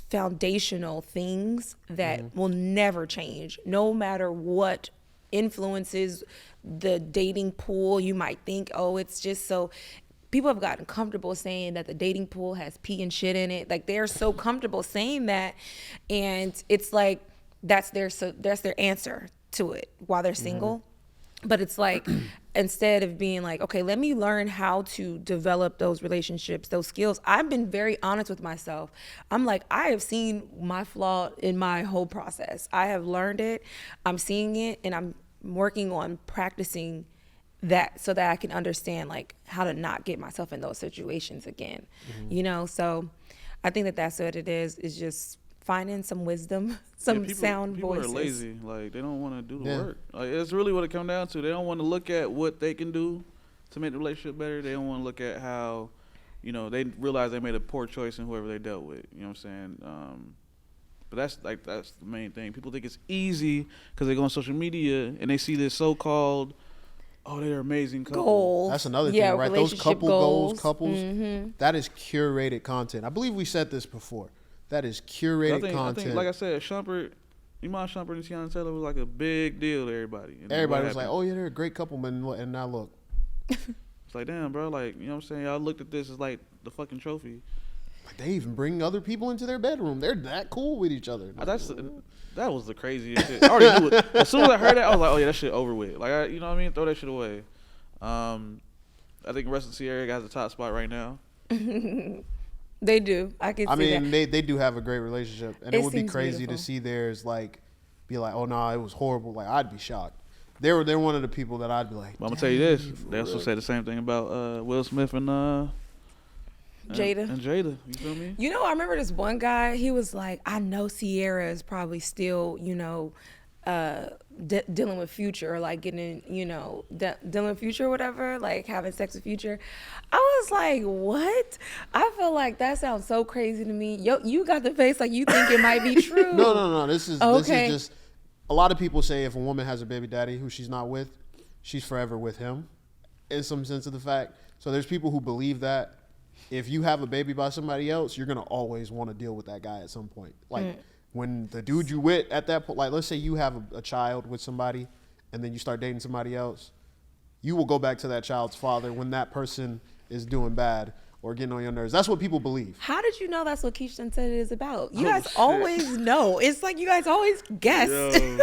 foundational things that will never change, no matter what influences the dating pool. You might think, oh, it's just so, people have gotten comfortable saying that the dating pool has pee and shit in it. Like, they're so comfortable saying that, and it's like that's their answer to it while they're single. But it's like, instead of being like, okay, let me learn how to develop those relationships, those skills. I've been very honest with myself. I'm like, I have seen my flaw in my whole process. I have learned it. I'm seeing it, and I'm working on practicing that so that I can understand like how to not get myself in those situations again. You know, so I think that that's what it is just finding some wisdom, some sound
people
voices.
People are lazy. Like, they don't want to do the
Yeah.
work. Like, it's really what it comes down to. They don't want to look at what they can do to make the relationship better. They don't want to look at how, you know, they realize they made a poor choice in whoever they dealt with. You know what I'm saying? But that's the main thing. People think it's easy because they go on social media and they see this so-called, oh, they're amazing couple.
Goals.
that's another
Yeah,
thing, right? Those
relationship
couple goals, couples,
Mhm.
that is curated content. I believe we said this before. That is curated
I think,
content.
like I said, Shumpert, Iman Shumpert and Tiana Taylor was like a big deal to everybody. And
Everybody
what
was like,
happened?
"Oh yeah, they're a great couple," and now look.
It's like, damn, bro, like, you know what I'm saying? Y'all looked at this as like the fucking trophy.
Like, they even bring other people into their bedroom. They're that cool with each other.
That was the craziest shit. I already knew it. As soon as I heard that, I was like, oh yeah, that shit over with. Like, you know what I mean? Throw that shit away. I think Russ and Sierra has the top spot right now.
They do. I can
I
see
mean,
that.
they do have a great relationship, and
It
it would be
seems
crazy
beautiful.
to see theirs like be like, "Oh no, it was horrible." Like, I'd be shocked. They're one of the people that I'd be like.
But I'm gonna tell you this.
"Dang, for
They also
real?"
said the same thing about Will Smith and
Jada.
And Jada. You feel me?
You know, I remember this one guy, he was like, I know Sierra is probably still, you know, dealing with Future, or like getting, you know, dealing with Future or whatever, like having sex with Future. I was like, what? I feel like that sounds so crazy to me. Yo, you got the face like you think it might be true.
No. This is
Okay.
just a lot of people say if a woman has a baby daddy who she's not with, she's forever with him, in some sense of the fact. So there's people who believe that if you have a baby by somebody else, you're gonna always want to deal with that guy at some point. Like when the dude you with at that point, like let's say you have a child with somebody, and then you start dating somebody else, you will go back to that child's father when that person is doing bad or getting on your nerves. That's what people believe.
How did you know that's what Keisha said it is about? You
Oh,
guys
shit.
always know. It's like you guys always guess.
Yo.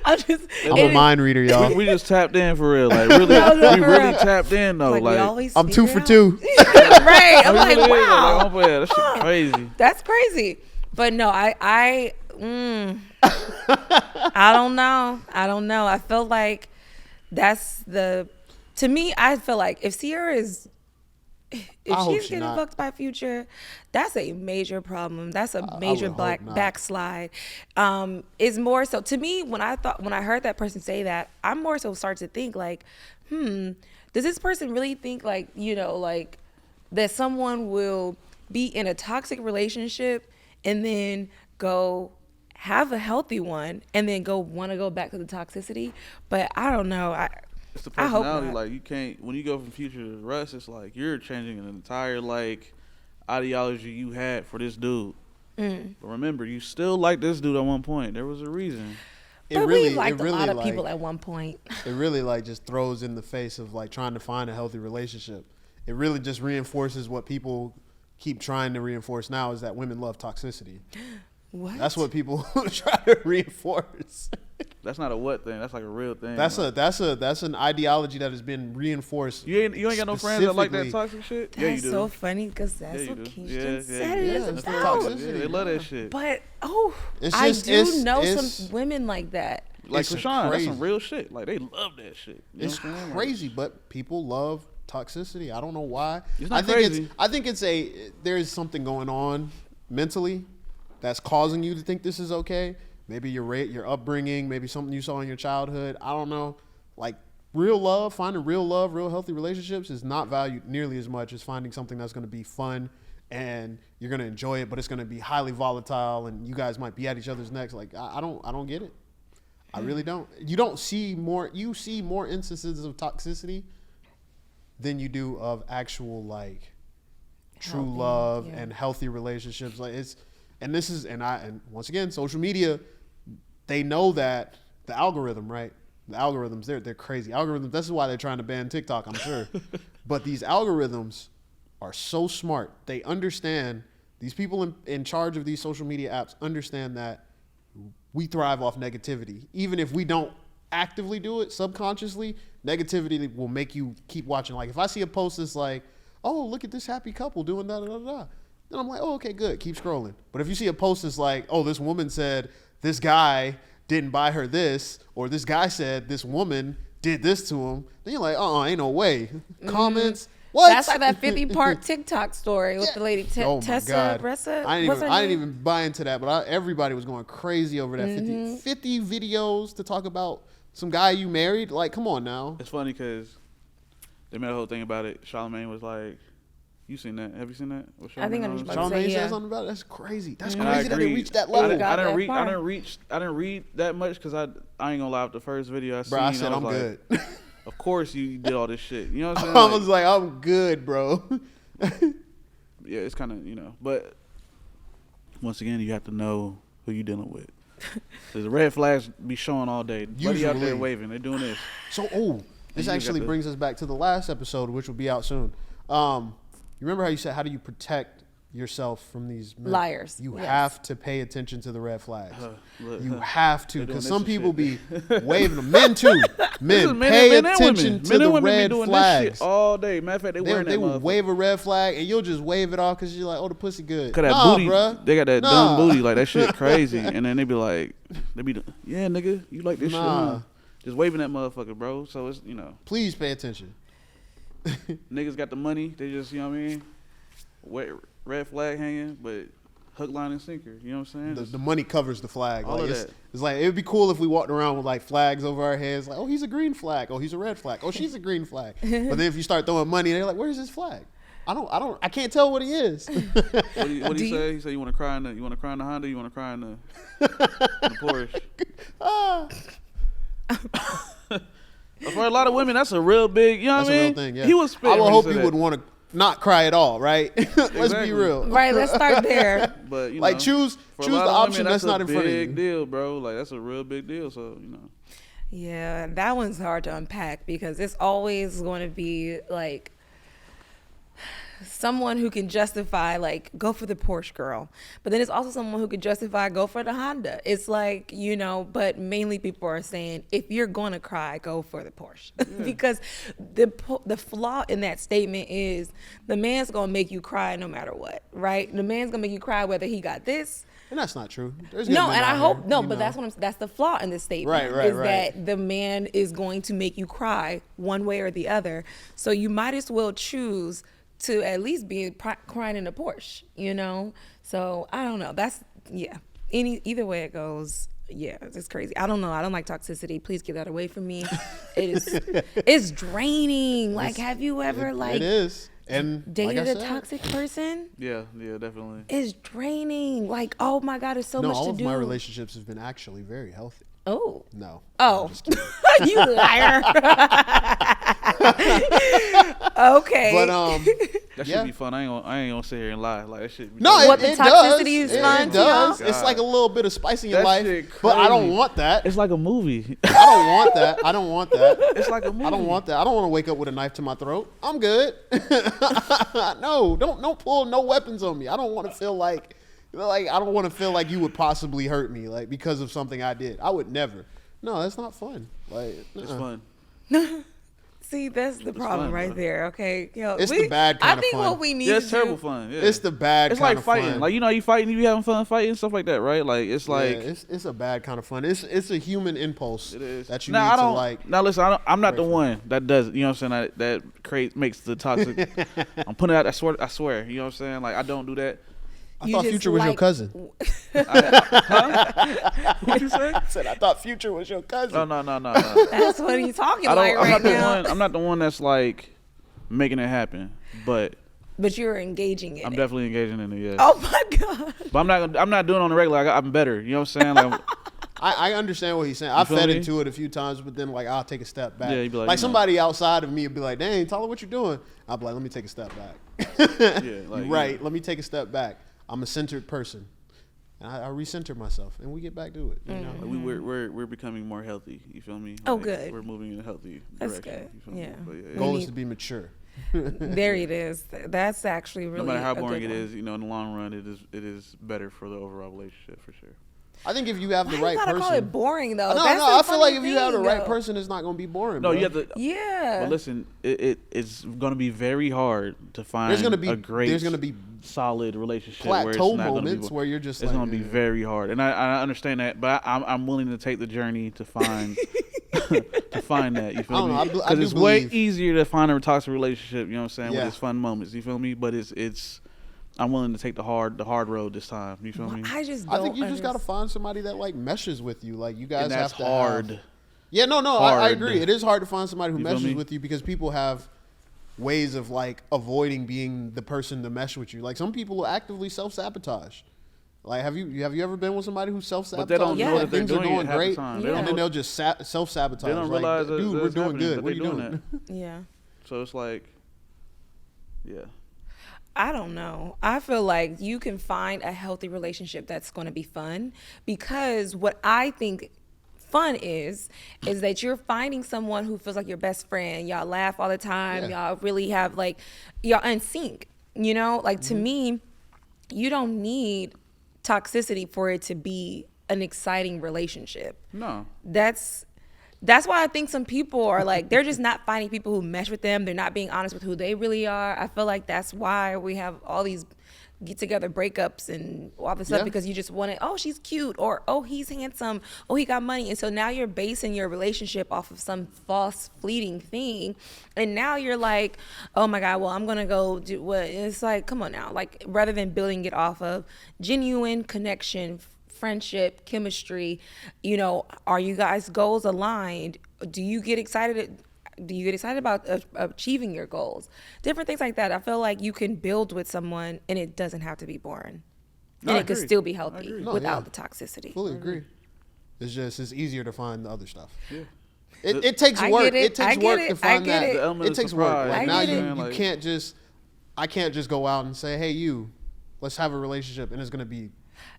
I'm just.
I'm a mind reader, y'all.
we just tapped in for real. Like, really,
No,
we
for
really
real.
tapped in, though.
Like, we
Like,
always
I'm 2
figure
for
out.
2.
Right. I'm like,
really is.
wow.
Like, oh, yeah, that shit crazy.
That's crazy. But no, I don't know. I feel like to me, I feel like if Sierra is, if
I hope
she's
she
getting
not.
fucked by Future, that's a major problem. That's a
I
major
would hope not.
backslide. It's more so to me when I heard that person say that, I'm more so start to think like, does this person really think like, like that someone will be in a toxic relationship and then go have a healthy one and then want to go back to the toxicity? But I don't know.
It's the
I hope
personality.
not.
Like you can't when you go from Future to Russ, it's like you're changing an entire like ideology you had for this dude. But remember, you still liked this dude at one point. There was a reason.
But we liked a lot of people at one point.
It really like just throws in the face of like trying to find a healthy relationship. It really just reinforces what people keep trying to reinforce now, is that women love toxicity.
What?
That's what people try to reinforce.
That's not a what thing. That's like a real thing.
That's
like,
that's an ideology that has been reinforced.
you ain't got no friends that like that
specifically-
toxic shit.
That's
yeah, you do.
so funny because that's
Yeah, you
what
do.
Keisha
Yeah,
said
yeah,
it
yeah.
is
That's the
about.
toxicity.
Yeah, they love that shit.
But
It's
I
just-
do
it's-
know
it's-
some women like that.
Like
It's
Krishan, that's some
crazy.
real shit. Like they love that shit. You know
It's
what I'm saying? Like,
crazy, but people love toxicity. I don't know why.
It's not
I think
crazy.
I think there's something going on mentally that's causing you to think this is okay. Maybe your upbringing, maybe something you saw in your childhood. I don't know. Like real love, finding real love, real healthy relationships is not valued nearly as much as finding something that's going to be fun and you're going to enjoy it, but it's going to be highly volatile and you guys might be at each other's necks. Like I don't get it. I really don't. You see more instances of toxicity than you do of actual like true
Healthy,
love
yeah.
and healthy relationships. Like and once again, social media, they know that the algorithm, right? The algorithms, they're crazy. Algorithms, this is why they're trying to ban TikTok, I'm sure. But these algorithms are so smart. They understand, these people in charge of these social media apps understand that we thrive off negativity. Even if we don't actively do it subconsciously, negativity will make you keep watching. Like if I see a post that's like, oh, look at this happy couple doing da da da da, then I'm like, oh, okay, good, keep scrolling. But if you see a post that's like, oh, this woman said this guy didn't buy her this, or this guy said this woman did this to him, then you're like, ain't no way. Comments, what?
That's like that 50-part TikTok story with the lady
Oh my
Tessa
God.
Ressa.
I
What's her
didn't
name?
even buy into that, but everybody was going crazy over that. 50 videos to talk about some guy you married. Like, come on now.
It's funny because they made a whole thing about it. Charlamagne was like, "You seen that? Have you seen that?" What
I think I'm
Charlamagne
just
was
about to
like?
say,
Charlamagne
yeah.
said something about it. That's crazy. That's
And I
crazy that they
agreed.
reached that
I
level.
didn't,
got that
I
far.
didn't read that much because I ain't gonna lie. With the first video I seen,
Bro, I said I'm
was
good.
like, of course you did all this shit. You know what I'm saying?
I was like, I'm good, bro.
Yeah, it's kind of but once again, you have to know who you dealing with. There's red flags be showing all day. Buddy out there
Usually.
waving, they're doing this.
So, this
you
actually
got the-
brings us back to the last episode, which will be out soon. You remember how you said, how do you protect yourself from these men?
Liars.
You
Yes.
have to pay attention to the red flags.
Look,
You have to,
They're doing
because
this
some
and
people
shit.
be waving them. Men too.
This
Men,
is
pay
and
attention
women.
to
Men
the
and women be
red
doing this
flags.
shit all day. Matter of fact, they wearing
They
that
will
motherfucker.
wave a red flag, and you'll just wave it off because you're like, oh, the pussy good.
Cause that
Nah,
booty,
bruh.
they got that
Nah.
dumb booty, like that shit crazy. And then they be like, yeah, nigga, you like this shit?
Nah.
Huh? Just waving that motherfucker, bro. So it's
Please pay attention.
niggas got the money. They just what I mean, red flag hanging, but hook, line, and sinker. You know what I'm saying?
The money covers the flag.
All
Like,
of
it's,
that.
it's like, it would be cool if we walked around with like flags over our heads. Like, oh, he's a green flag. Oh, he's a red flag. Oh, she's a green flag. But then if you start throwing money, they're like, where's his flag? I can't tell what he is.
What do you
Do you-
say? He said you want to cry in the Honda, you want to cry in the Porsche.
Ah.
For a lot of women, that's a real big. You know
That's
what
a
I
real
mean?
thing, yeah.
He was spit.
I would
when he
hope
said
you
that.
would want to not cry at all, right? Let's be
Exactly.
real.
Right, let's start there.
But
Like, choose
for a
the
lot of
option
women,
that's not in front of
Big
you.
deal, bro. Like that's a real big deal. So
Yeah, that one's hard to unpack because it's always going to be like someone who can justify like go for the Porsche girl, but then it's also someone who can justify go for the Honda. It's like, you know, but mainly people are saying if you're going to cry, go for the Porsche. Because the flaw in that statement is the man's going to make you cry no matter what, right? The man's going to make you cry whether he got this.
And that's not true. There's good
No,
men
and
out
I hope
here,
no,
you
but
know.
that's the flaw in this statement.
Right,
is
right.
that the man is going to make you cry one way or the other. So you might as well choose to at least be crying in a Porsche, you know? So I don't know. That's either way it goes. Yeah, it's crazy. I don't know. I don't like toxicity. Please get that away from me. It's draining. Like, have you ever
It is. And
dated
like I
a
said,
toxic person?
Yeah, definitely.
It's draining. Like, oh my God, it's so
no,
much
all
to
of
do.
my relationships have been actually very healthy.
Oh.
No.
Oh,
I'm just kidding.
you liar. Okay.
But
That should
yeah.
be fun. I ain't gonna sit here and lie. Like that shit. Be
No,
dope.
What, the
it
toxicity
does.
is fun
It
to
does.
y'all?
It's like a little bit of spice in your
That
life,
shit
but I don't
crazy.
want that.
It's like a movie.
I don't want that. I don't want that.
It's like a movie.
I don't want that. I don't want to wake up with a knife to my throat. I'm good. No, don't pull no weapons on me. I don't want to feel like I don't want to feel like you would possibly hurt me like because of something I did. I would never. No, that's not fun. Like
It's
uh-uh.
fun.
See, that's the problem
fun,
right
bro.
there. Okay, yo,
It's the bad kind
I
of
think
fun.
what we need
Yeah,
to
it's terrible
do,
fun. Yeah.
It's the bad
It's
kind
like
of
fighting.
fun.
Like, you know, you fighting, you be having fun fighting and stuff like that, right? Like, it's like
it's a bad kind of fun. It's a human impulse
it is
that you
now,
need
I
to
don't,
like.
Now listen, I'm not the
break
one that does it. You know what I'm saying? That creates makes the toxic. I'm putting it out. I swear. You know what I'm saying? Like, I don't do that.
I
you
thought
just
Future was your
like-
cousin.
What you say?
I said I thought Future was your cousin.
No.
That's what he's talking
I
like
don't. I'm
right
not the
now.
one. I'm not the one that's like making it happen. But
But you're engaging in
I'm
it.
definitely engaging in it. Yeah.
Oh my God.
But I'm not doing it on the regular. I'm better. You know what I'm saying? Like,
I understand what he's saying. I
feel
fed
me?
into it a few times, but then like I'll take a step back.
Yeah, you'd be like,
like
you know.
somebody outside of me would be like, "Dang, Tyler, what you doing?" I'll be like, "Let me take a step back."
Yeah, like,
You're right.
yeah.
Let me take a step back. I'm a centered person, and I recenter myself, and we get back to it. You know?
Like we're becoming more healthy. You feel me?
Oh,
Like,
good.
We're moving in a healthy
That's
direction.
good.
You feel me?
Yeah.
But yeah,
Goal
need-
is to be mature.
There it is. That's actually really
no matter how
a
boring
good
it
one.
is, you know, in the long run, it is better for the overall relationship for sure.
I think if you have
Why
the
you
right
gotta
person,
call it boring though?
no,
That's
no,
the
I feel like
funny
if you have the
thing,
right
though.
person, it's not gonna be boring.
No,
bro.
you have to.
Yeah.
But listen, it's going to be very hard to find
There's gonna be
a great,
there's gonna be
solid relationship where it's
plateau
not going to be.
moments where you're just
It's
like,
going to be
eh.
very hard, and I understand that, but I'm willing to take the journey to find to find that. You feel
I don't
me?
know, I
Because
do
it's way
believe-
easier to find a toxic relationship. You know what I'm saying?
Yeah.
With its fun moments. You feel me? But it's I'm willing to take the hard road this time. You feel me?
I just
I
don't
think you just gotta
understand.
find somebody that like meshes with you. Like you guys
And that's
have to
hard.
have. Yeah, no, I
Hard.
agree. It is hard to find somebody who
You feel
meshes
me?
with you because people have ways of like avoiding being the person to mesh with you. Like some people will actively self-sabotage. Like have you ever been with somebody who self-sabotage?
But they don't
know that they're
things are
doing it
going
half the
great,
time.
They don't
and then
know-
they'll just self-sabotage.
They don't
like,
realize that
dude, we're
that's
doing
happening,
good.
but
What are
they
you
doing
doing?
Yeah.
So it's like, yeah.
I don't know. I feel like you can find a healthy relationship that's going to be fun because what I think fun is that you're finding someone who feels like your best friend. Y'all laugh all the time.
Yeah.
Y'all really have like y'all in sync. You know, like to me, you don't need toxicity for it to be an exciting relationship.
No.
That's why I think some people are like, they're just not finding people who mesh with them. They're not being honest with who they really are. I feel like that's why we have all these get together breakups and all this
Yeah.
stuff because you just want it. Oh, she's cute, or oh, he's handsome, oh, he got money. And so now you're basing your relationship off of some false fleeting thing. And now you're like, oh my God, well, I'm going to go do what? It's like, come on now. Like rather than building it off of genuine connection, friendship, chemistry, you know, are you guys goals aligned? Do you get excited about achieving your goals? Different things like that. I feel like you can build with someone and it doesn't have to be boring.
No,
And
I
it could
agree.
still be
I
healthy
agree.
No,
without
yeah.
the toxicity.
Fully agree. It's easier to find the other stuff.
Yeah.
It takes
I
work.
get it.
It
I
takes
get
work
it.
to
I
find
get
that.
it.
The element
It
of
takes work.
surprise,
Like
I
now
get
you,
it.
you
Like-
can't just. I can't just go out and say, "Hey, you, let's have a relationship, and it's gonna be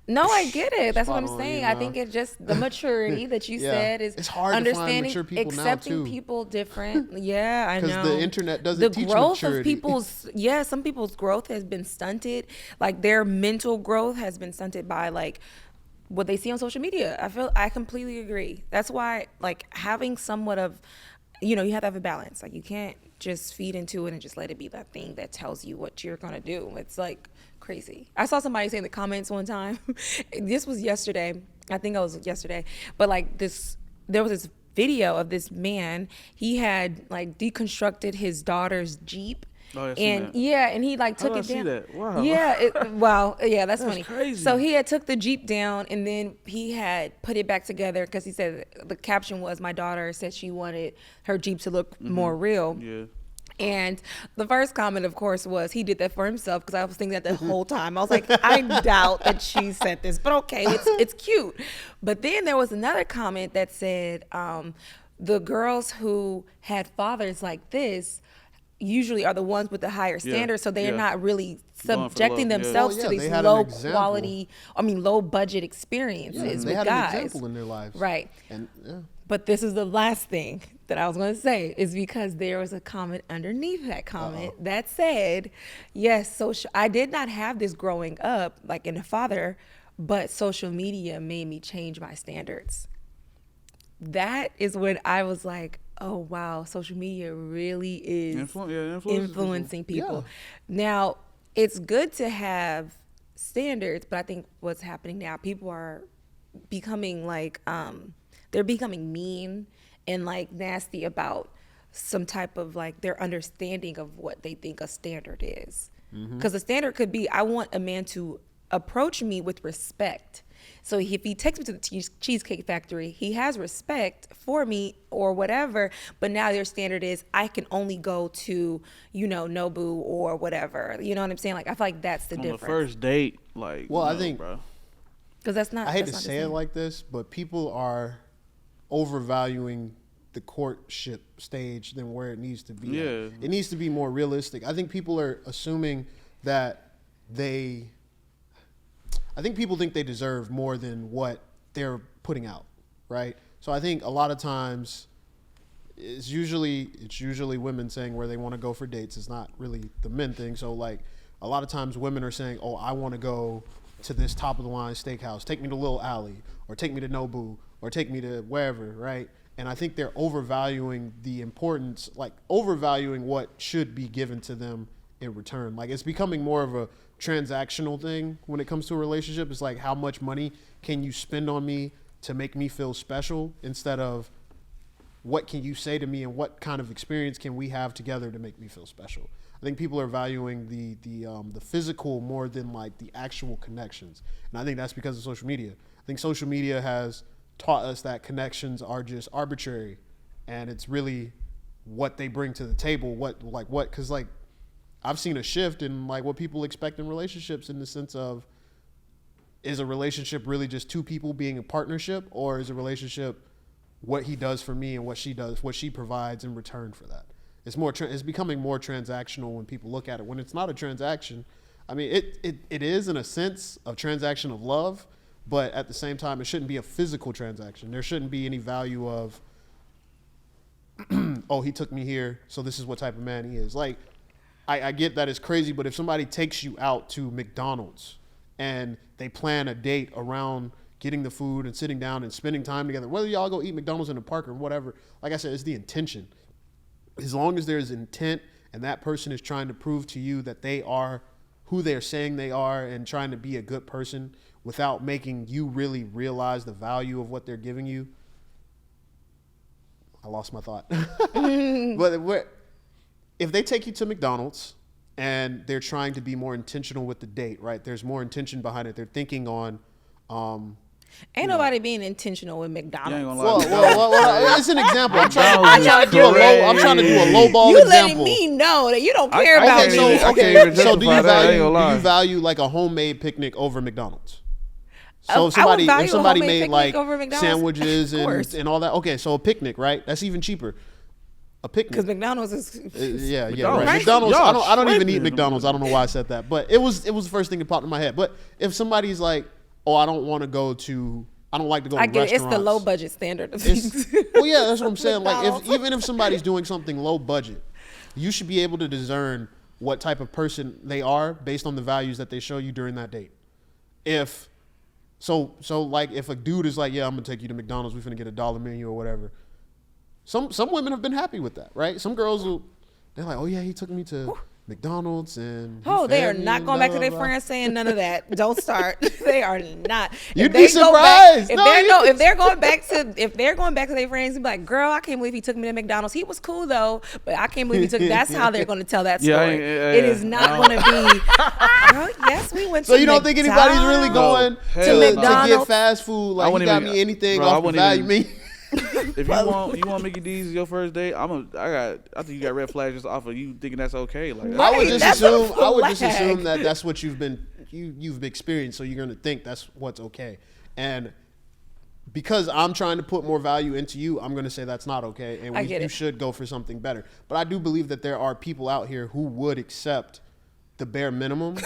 No, I get it. That's what I'm
spot on,
saying.
you
I
know?
think it's just the maturity that you
Yeah.
said is
It's hard to find
understanding,
mature people now,
accepting
too.
people different. Yeah, I
because
know.
the internet doesn't
The
teach
growth of
maturity.
people's some people's growth has been stunted. Like their mental growth has been stunted by like what they see on social media. I completely agree. That's why like having somewhat of you have to have a balance. Like you can't just feed into it and just let it be that thing that tells you what you're gonna do. It's like crazy. I saw somebody say in the comments one time, this was yesterday. I think it was yesterday, but like there was this video of this man. He had like deconstructed his daughter's Jeep.
Oh, I seen
And
that.
yeah, and he like
How
took
did I
it
see
down.
that? Wow.
Yeah, wow, yeah, that's funny.
crazy.
So he had took the Jeep down, and then he had put it back together because he said the caption was, "My daughter said she wanted her Jeep to look more real."
Yeah.
And the first comment, of course, was he did that for himself because I was thinking that the whole time. I was like, I doubt that she said this, but okay, it's cute. But then there was another comment that said, the girls who had fathers like this usually are the ones with the higher standards, so they're
yeah.
not really
Going for
subjecting
low, yeah.
themselves
Well, yeah,
to
they
these
had an
low
example.
quality, low budget experiences
they
with
had
guys.
an example in their lives,
Right.
And yeah.
But this is the last thing that I was going to say is because there was a comment underneath that comment that said, yes, I did not have this growing up, like in a father, but social media made me change my standards. That is when I was like, oh, wow, social media really is influencing people.
Yeah.
Now, it's good to have standards, but I think what's happening now, people are becoming like, they're becoming mean and like nasty about some type of like their understanding of what they think a standard is. Because a standard could be, I want a man to approach me with respect. So if he takes me to the Cheesecake Factory, he has respect for me or whatever, but now their standard is I can only go to, Nobu or whatever. You know what I'm saying? Like, I feel like that's the
On
difference.
the first date, like.
Well, I
no,
think-
bro.
Because that's not.
I hate
that's
to
not the
say it
same.
like this, but people are overvaluing the courtship stage than where it needs to be.
Yeah.
It needs to be more realistic. I think people are assuming that I think people think they deserve more than what they're putting out, right? So I think a lot of times it's usually women saying where they want to go for dates. It's not really the men thing. So like a lot of times women are saying, oh, I want to go to this top of the line steakhouse. Take me to Little Alley, or take me to Nobu, or take me to wherever, right? And I think they're overvaluing the importance, like overvaluing what should be given to them in return. Like it's becoming more of a transactional thing when it comes to a relationship. It's like, how much money can you spend on me to make me feel special, instead of what can you say to me and what kind of experience can we have together to make me feel special. I think people are valuing the physical more than like the actual connections. And I think that's because of social media. I think social media has taught us that connections are just arbitrary, and it's really what they bring to the table. Because like I've seen a shift in like what people expect in relationships, in the sense of, is a relationship really just two people being a partnership, or is a relationship what he does for me and what she provides in return for that? It's becoming more transactional when people look at it. When it's not a transaction, I mean, it is in a sense a transaction of love, but at the same time, it shouldn't be a physical transaction. There shouldn't be any value of, oh, he took me here, so this is what type of man he is. Like, I get that it's crazy, but if somebody takes you out to McDonald's and they plan a date around getting the food and sitting down and spending time together, whether y'all go eat McDonald's in the park or whatever, like I said, it's the intention. As long as there's intent and that person is trying to prove to you that they are who they're saying they are and trying to be a good person without making you really realize the value of what they're giving you. I lost my thought. But if they take you to McDonald's and they're trying to be more intentional with the date, right? There's more intention behind it. They're thinking on,
Ain't nobody being intentional with
You ain't
McDonald's.
gonna lie.
well, it's an example. I'm trying
McDonald's
to do a low. I'm trying to do a low ball
You
example.
letting me know that you don't care about
can't
me.
even- I can't even
So do
justify
you
that, I ain't
value
gonna lie.
like a homemade picnic over McDonald's?
I
So
would
if
value a
somebody
homemade
made
picnic
like
over McDonald's,
sandwiches
of course.
and all that, okay, so a picnic, right? That's even cheaper. a picnic.
Because McDonald's is.
Yeah,
McDonald's.
right.
Right.
McDonald's.
Y'all
I don't even eat
tripping.
McDonald's. I don't know why I said that, but it was the first thing that popped in my head. But if somebody's like, "Oh, I don't want to go to, I don't like to go
I
to
get it. It's
restaurants."
the low budget standard of things.
Well, yeah, that's what I'm saying. Like,
McDonald's.
even if somebody's doing something low budget, you should be able to discern what type of person they are based on the values that they show you during that date. If so, like, if a dude is like, "Yeah, I'm gonna take you to McDonald's. We're gonna get $1 menu or whatever." Some women have been happy with that, right? Some girls they're like, "Oh yeah, he took me to McDonald's and." he
Oh, they
fed
are
me
not
and
going
blah,
back to
blah,
their
blah."
friends saying none of that. Don't start. They are not.
You'd
If
be
they go back-
surprised.
If
No,
they're
you'd
no,
be
if they're going back to their friends, and be like, "Girl, I can't believe he took me to McDonald's. He was cool though, but I can't believe he took." That's how they're going to tell that
Yeah,
story.
yeah,
It
yeah.
is not going to be. Girl, yes, we went.
So
to
you don't think anybody's really
McDonald's."
going
hell
to,
no.
to get
McDonald's?
fast food?
I
Like, you
wouldn't
got
even-
me anything
bro, I
off the
wouldn't
value
even-
me.
If you want Mickey D's your first date, I think you got red flags just off of you thinking that's okay. Like
I would
Right,
just
that's a
assume. I would just
flag.
assume that that's what you've experienced. So you're gonna think that's what's okay. And because I'm trying to put more value into you, I'm gonna say that's not okay. And
I get
you
it.
should go for something better. But I do believe that there are people out here who would accept the bare minimum.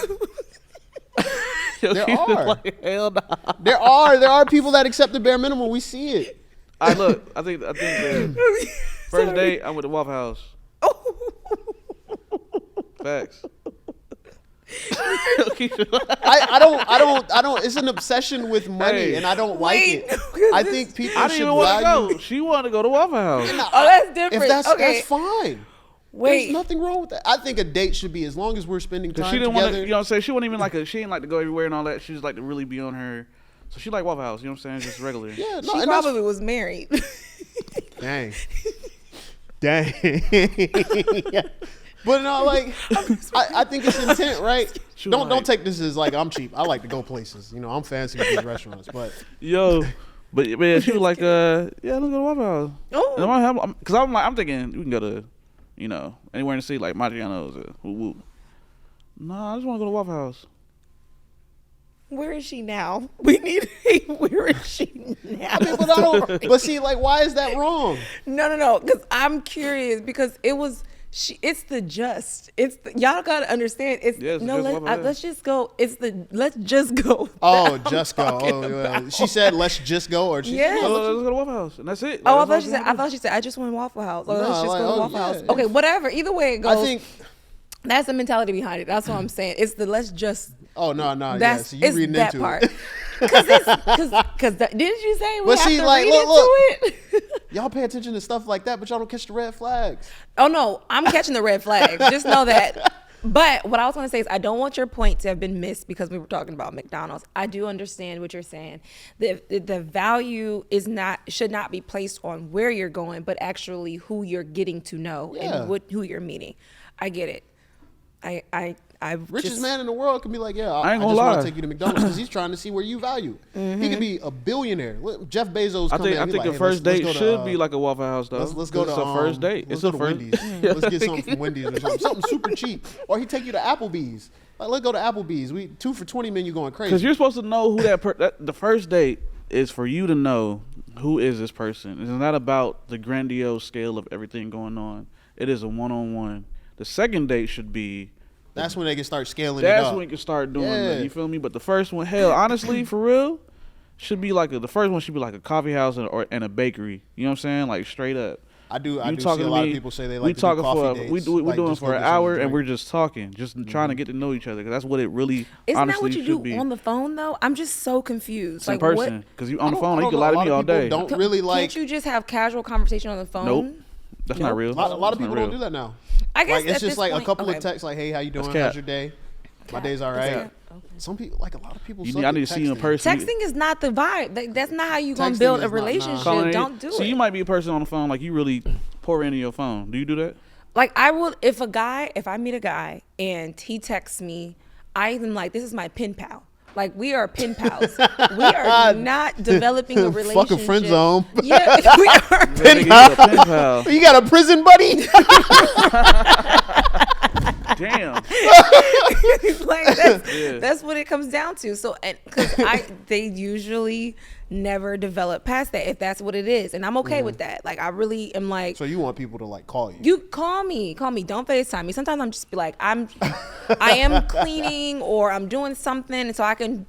There are.
Like, hell nah.
There are people that accept the bare minimum. We see it.
I think the first date I'm with the Waffle House. Facts.
I don't. It's an obsession with money,
Hey.
and I don't like
Wait,
it.
no,
I think people
I
should
didn't even want to
value.
go. She wanted to go to Waffle House.
Oh, that's different.
If that's
okay.
that's fine.
Wait.
There's nothing wrong with that. I think a date should be as long as we're spending
Cause
time
she didn't want
together.
to, you know what I'm saying? She wasn't even she didn't like to go everywhere and all that. She just like to really be on her. So she like Waffle House, you know what I'm saying? Just regular.
Yeah, no,
She
and that's
probably was married.
dang. Yeah. But no, like I think it's intent, right?
She
Don't
like-
take this as like I'm cheap. I like to go places. You know, I'm fancy with these restaurants, but
Yo. But man, she was like, yeah, let's go to Waffle House.
Oh.
Cause I'm thinking we can go to, you know, anywhere in the city like Maggiano's or whoop whoop. Nah, I just want to go to Waffle House.
Where is she now? We need. Where is she now?
I mean, but I don't. But see, like, why is that wrong?
No. Because I'm curious. Because it was. It's the just. It's the, y'all gotta understand. It's
Yeah, it's
no.
just what it is.
Let's just go. It's the. Let's just go.
Oh,
that I'm
just go.
talking
Oh, yeah.
about.
She said, "Let's just go," or she
Yeah.
Oh, let's go to Waffle House, and that's it.
Oh, I
Like,
thought
that's
she
all
said.
we
I thought she said. I just want Waffle House. Or
No,
let's just
like,
go to
oh,
Waffle
yeah,
House.
yeah.
Okay, whatever. Either way it goes.
I think.
that's the mentality behind it. That's what I'm saying. It's the let's just.
Oh no, yeah.
That's
So you
it's
reading
that
into
part.
it.
Because didn't you say we
But
have
see,
to
like,
read
look.
into it?
Y'all pay attention to stuff like that, but y'all don't catch the red flags.
Oh no, I'm catching the red flags. Just know that. But what I was going to say is I don't want your point to have been missed because we were talking about McDonald's. I do understand what you're saying. The value should not be placed on where you're going, but actually who you're getting to know
Yeah.
and who you're meeting. I get it. I
Richest
just,
man in the world can be like, yeah,
I
I
ain't
just
gonna
want
lie.
to take you to McDonald's because he's trying to see where you value. He could be a billionaire. Look, Jeff Bezos.
I
come in
think
and be
the
like, hey,
first
let's
date
go to,
should be like a Waffle House though.
let's go to
It's a first date.
Let's
It's
go
a
to
first.
Wendy's. Let's get something from Wendy's or something super cheap. Or he take you to Applebee's. Like, let's go to Applebee's. We 2 for $20 menu going crazy.
Because you're supposed to know who the first date is for you to know who is this person. It's not about the grandiose scale of everything going on. It is a one-on-one. The second date should be.
That's when they can start scaling it
That's
up.
when you can start doing
Yeah.
that. You feel me? But the first one, hell, honestly, for real, should be like the first one should be like a coffee house and a bakery. You know what I'm saying? Like straight up.
I do
You
see
talking
a
to
lot
me,
of people say they
we
like to do
talking
coffee dates.
we're
like,
doing
just
for
go
an
get something
hour
to
and
drink.
we're just talking, just trying to get to know each other. Cause that's what it really
isn't
honestly
that what you
should
do
be.
on the phone though? I'm just so confused.
It's in person. Cause you on the
I
phone,
don't
you can
know.
lie
A
to
lot
me
of
all
people
day.
don't really like.
Can't you just have casual conversation on the phone?
Nope. That's not real.
A lot of
That's
people
not
don't
real.
do that now.
I guess
Like, it's
at
just
this
like a
point-
couple
okay.
of texts like, hey, how you doing?
cap.
How's your day? My day's all right.
Okay.
Some people, like a lot of people,
You
suck
need, I
at
need to see you in
texting.
person.
Texting is not the vibe. That's not how you gonna
Texting
build
is
a
not, nah.
relationship.
Calling
Don't do
so
it.
you might be a person on the phone like you really pour into your phone. Do you do that?
Like I will, if I meet a guy and he texts me, I am like, this is my pen pal. Like we are pen pals. We are not developing a relationship.
Fuck a friend zone.
Yeah, we are.
Pen pal.
You got a prison buddy?
Damn.
Like that's what it comes down to. So and because they usually never develop past that if that's what it is. And I'm okay with that. Like, I really am like,
So you want people to like call you?
you call me, don't FaceTime me. Sometimes I'm just be like, I am cleaning or I'm doing something, so I can,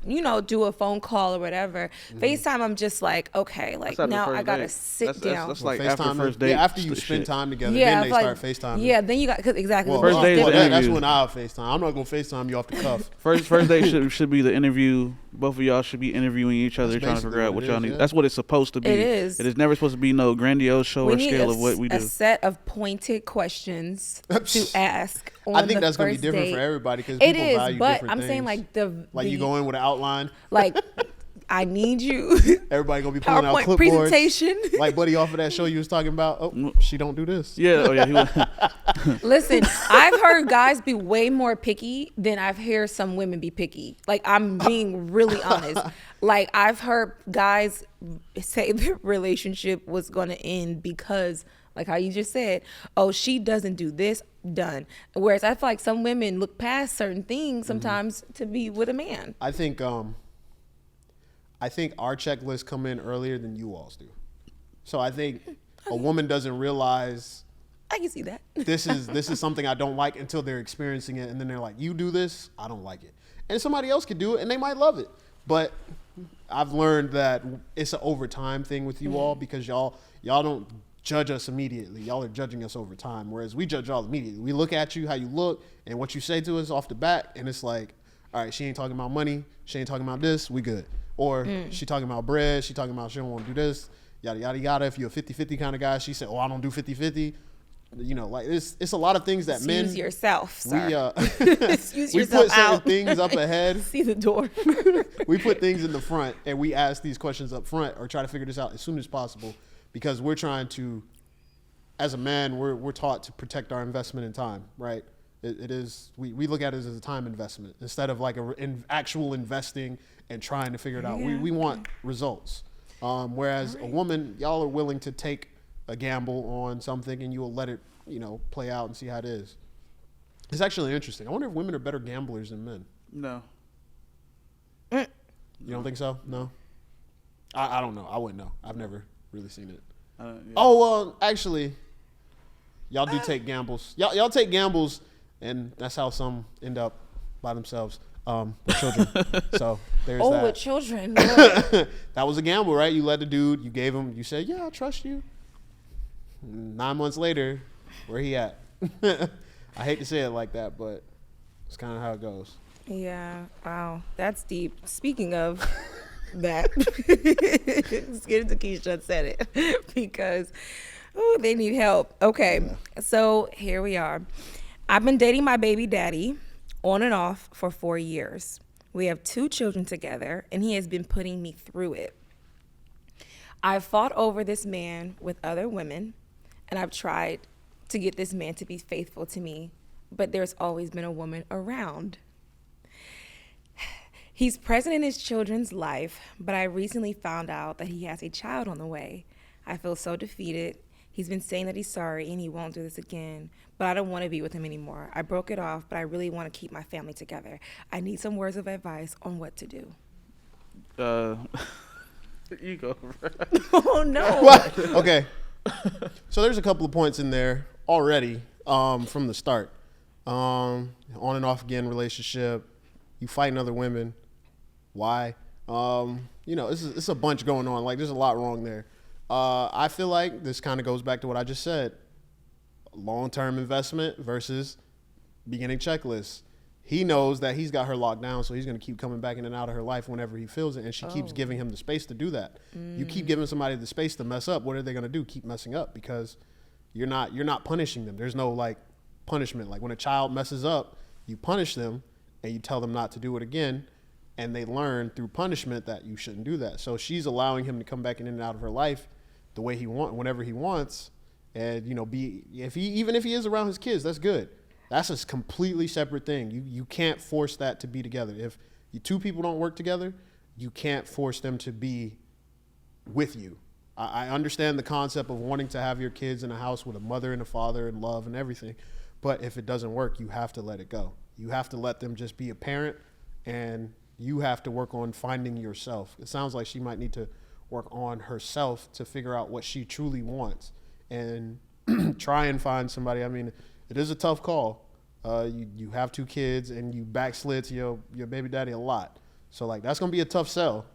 do a phone call or whatever. FaceTime, I'm just like, okay, like
That's after the
now I
first
gotta
date.
sit down.
That's
Well,
like after
FaceTime,
first date.
yeah, after you
shit.
spend time together,
yeah,
then they
like,
start FaceTiming.
yeah, then you got, cause exactly.
Well,
the
First date is
date-
the
that's
interview.
when I'll FaceTime. I'm not gonna FaceTime you off the cuff.
First date should be the interview. Both of y'all should be interviewing each other,
That's
trying to
basically
figure out
what
what
it
y'all
is,
need.
yeah.
That's what it's supposed to be.
It is.
It is never supposed to be no grandiose show
we
or
need
scale of what we
a
do.
set of pointed questions to ask. On
I think
the
that's gonna be
first
different
date.
for everybody because
It
people
is,
value
but
different
I'm saying
things.
like
you go in with an outline.
like I need you.
Everybody gonna be pulling out
PowerPoint
clipboards.
presentation.
Like Buddy off of that show you was talking about. Oh, she don't do this.
Yeah, oh yeah. He was,
Listen, I've heard guys be way more picky than I've heard some women be picky. Like, I'm being really honest. Like, I've heard guys say their relationship was going to end because, like how you just said, oh, she doesn't do this, done. Whereas I feel like some women look past certain things sometimes to be with a man.
I think our checklists come in earlier than you all's do. So I think a woman doesn't realize
I can see that.
this is something I don't like until they're experiencing it, and then they're like, "You do this, I don't like it," and somebody else could do it, and they might love it. But I've learned that it's an over time thing with you all because y'all don't judge us immediately. Y'all are judging us over time, whereas we judge y'all immediately. We look at you, how you look, and what you say to us off the bat, and it's like, all right, she ain't talking about money, she ain't talking about this, we good. Or she talking about bread, she talking about she don't want to do this, yada, yada, yada. If you're a 50-50 kind of guy, she said, oh, I don't do 50-50. Like it's a lot of things that men.
Excuse yourself, sir.
We
Excuse
we
yourself
put certain
out.
things up ahead.
See the door.
We put things in the front, and we ask these questions up front, or try to figure this out as soon as possible, because we're trying to, as a man, we're taught to protect our investment in time, right? It is we look at it as a time investment instead of like actual investing and trying to figure it out.
Yeah.
We want results, whereas a woman, y'all are willing to take a gamble on something and you will let it, play out and see how it is. It's actually interesting. I wonder if women are better gamblers than men.
no.
You don't think so? No? I don't know. I wouldn't know. I've never really seen it.
Yeah.
Oh, well, actually, y'all do take gambles. Y'all take gambles, and that's how some end up by themselves with children. So there's
Oh,
that.
with children.
That was a gamble, right? You led the dude. You gave him. You said, "Yeah, I trust you." 9 months later, where he at? I hate to say it like that, but it's kind of how it goes.
Yeah. Wow. That's deep. Speaking of that, let's get into Keisha said it because they need help. Okay.
Yeah.
So here we are. I've been dating my baby daddy on and off for 4 years. We have 2 children together, and he has been putting me through it. I've fought over this man with other women, and I've tried to get this man to be faithful to me, but there's always been a woman around. He's present in his children's life, but I recently found out that he has a child on the way. I feel so defeated. He's been saying that he's sorry and he won't do this again, but I don't want to be with him anymore. I broke it off, but I really want to keep my family together. I need some words of advice on what to do.
You go.
Oh, no.
What? Okay. So there's a couple of points in there already from the start. On and off again relationship. You fighting other women. Why? It's a bunch going on. Like, there's a lot wrong there. I feel like this kind of goes back to what I just said. Long-term investment versus beginning checklist. He knows that he's got her locked down, so he's going to keep coming back in and out of her life whenever he feels it, and she keeps giving him the space to do that. You keep giving somebody the space to mess up, what are they going to do? Keep messing up because you're not punishing them. There's no like punishment. Like when a child messes up, you punish them and you tell them not to do it again, and they learn through punishment that you shouldn't do that. So she's allowing him to come back in and out of her life the way he whenever he wants, and even if he is around his kids, that's good. That's a completely separate thing. You can't force that to be together. If 2 people don't work together, you can't force them to be with you. I understand the concept of wanting to have your kids in a house with a mother and a father and love and everything, but if it doesn't work, you have to let it go. You have to let them just be a parent, and you have to work on finding yourself. It sounds like she might need to work on herself to figure out what she truly wants and try and find somebody. I mean, it is a tough call. You have 2 kids and you backslid to your baby daddy a lot. So like that's gonna be a tough sell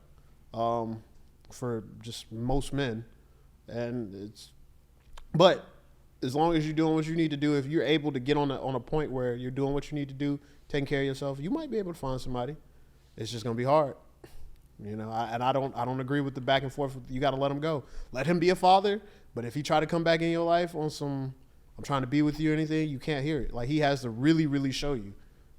for just most men. But as long as you're doing what you need to do, if you're able to get on a point where you're doing what you need to do, taking care of yourself, you might be able to find somebody. It's just gonna be hard, you know. I don't agree with the back and forth. You got to let him go. Let him be a father. But if he try to come back in your life on some, I'm trying to be with you or anything, you can't hear it. Like he has to really, really show you.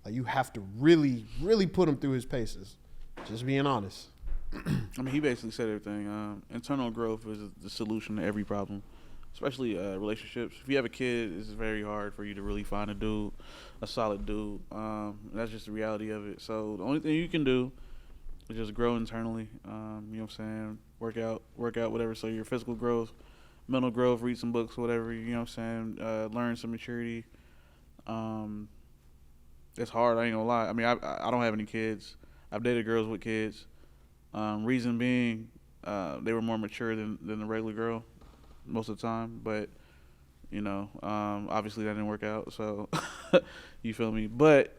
Like you have to really, really put him through his paces. Just being honest.
I mean, he basically said everything. Internal growth is the solution to every problem, especially relationships. If you have a kid, it's very hard for you to really find a solid dude. That's just the reality of it. So the only thing you can do is just grow internally. You know what I'm saying? Work out, whatever. So your physical growth, mental growth, read some books, whatever. You know what I'm saying? Learn some maturity. It's hard. I ain't gonna lie. I mean, I don't have any kids. I've dated girls with kids. Reason being, they were more mature than the regular girl most of the time. But, you know, obviously that didn't work out. So, you feel me? But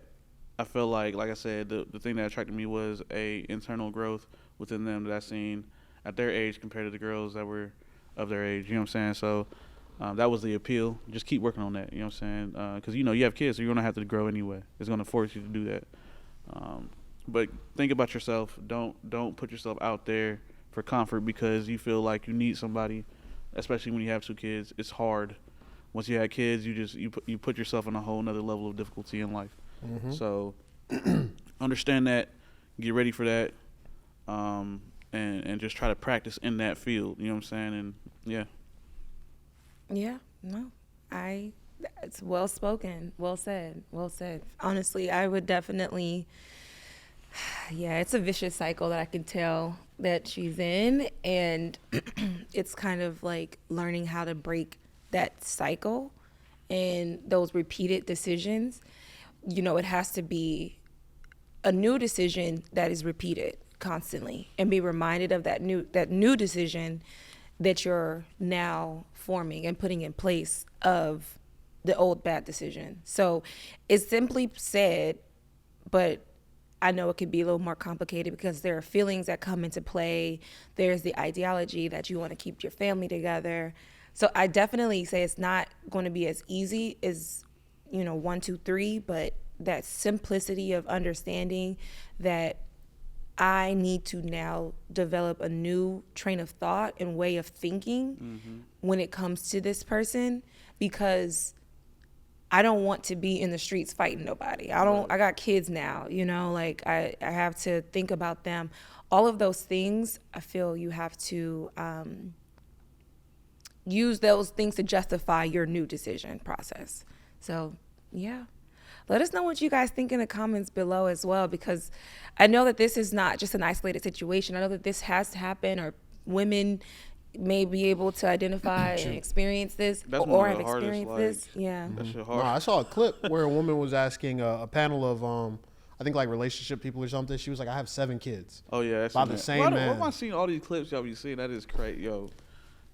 I feel like I said, the thing that attracted me was a internal growth within them that I seen at their age compared to the girls that were of their age. You know what I'm saying? So, that was the appeal. Just keep working on that. You know what I'm saying? Because, you know, you have kids, so you're going to have to grow anyway. It's going to force you to do that. But think about yourself. Don't put yourself out there for comfort because you feel like you need somebody, especially when you have 2 kids. It's hard. Once you have kids, you put yourself on a whole nother level of difficulty in life. Mm-hmm. So understand that, get ready for that, and just try to practice in that field. You know what I'm saying? And yeah.
Yeah. No. It's well spoken. Well said. Honestly, I would definitely. Yeah, it's a vicious cycle that I can tell that she's in, and it's kind of like learning how to break that cycle and those repeated decisions. You know, it has to be a new decision that is repeated constantly and be reminded of that new decision that you're now forming and putting in place of the old bad decision. So it's simply said, but I know it could be a little more complicated because there are feelings that come into play. There's the ideology that you want to keep your family together. So I definitely say it's not going to be as easy as, 1, 2, 3, but that simplicity of understanding that I need to now develop a new train of thought and way of thinking when it comes to this person, because I don't want to be in the streets fighting nobody. I got kids now, I have to think about them. All of those things, I feel you have to use those things to justify your new decision process. So, yeah. Let us know what you guys think in the comments below as well, because I know that this is not just an isolated situation. I know that this has to happen, or women may be able to identify and experience this, or have experienced this. Yeah.
That shit
No,
hard.
I saw a clip where a woman was asking a panel of, I think like relationship people or something. She was like, I have 7 kids.
Oh yeah, that's
by the same
Why
man.
am I seeing all these clips y'all be seeing? That is crazy, yo.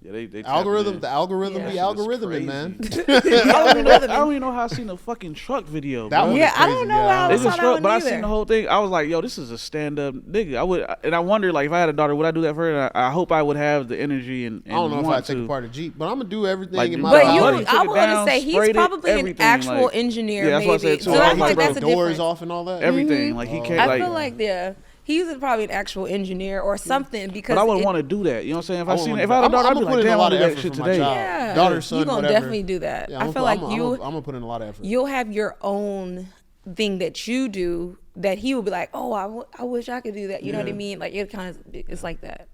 Yeah, they
The algorithm be
Yeah.
algorithming, man.
I don't even know how I seen the fucking truck video.
That
bro.
one
Yeah,
is
I
crazy,
don't know how
They
I saw
just
that
truck,
one
but I
either.
seen the whole thing. I was like, yo, this is a stand up nigga. I wonder, like, if I had a daughter, would I do that for her? And I hope I would have the energy and
I don't know if
want
I'd take
to.
apart a Jeep, but I'm gonna do everything
Like,
in my
But
Buddy
power.
took
I'm
it
going to
down,
say he's
sprayed it,
probably an
everything,
actual
like-
engineer,
Yeah, that's what I
maybe.
said, too.
So
So
I
I
was
feel
like,
like
bro,
that's a
doors
difference.
off and all that.
Everything, like he can't.
I
like,
feel like he's probably an actual engineer or something, because
but I wouldn't want to do that. You know what I'm saying? If I
wouldn't
seen
wanna
it, if
do
I had a
that.
daughter, I'd
I'm
be
gonna
like,
put in a
damn,
lot
I'll do
of
that
effort
shit
for my
today.
child.
Yeah.
Daughter, son,
You're gonna
whatever.
definitely do that.
Yeah,
I feel like
I'm gonna put in a lot of effort.
you'll have your own thing that you do that he will be like, oh, I wish I could do that. You know what I mean? Like it's like that.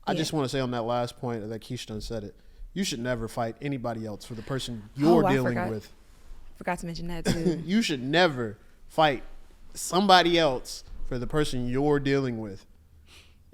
I
Yeah.
just want to say on that last point that Keisha done said it. You should never fight anybody else for the person you're
I
dealing
forgot.
with.
Forgot to mention that too.
You should never fight somebody else for the person you're dealing with.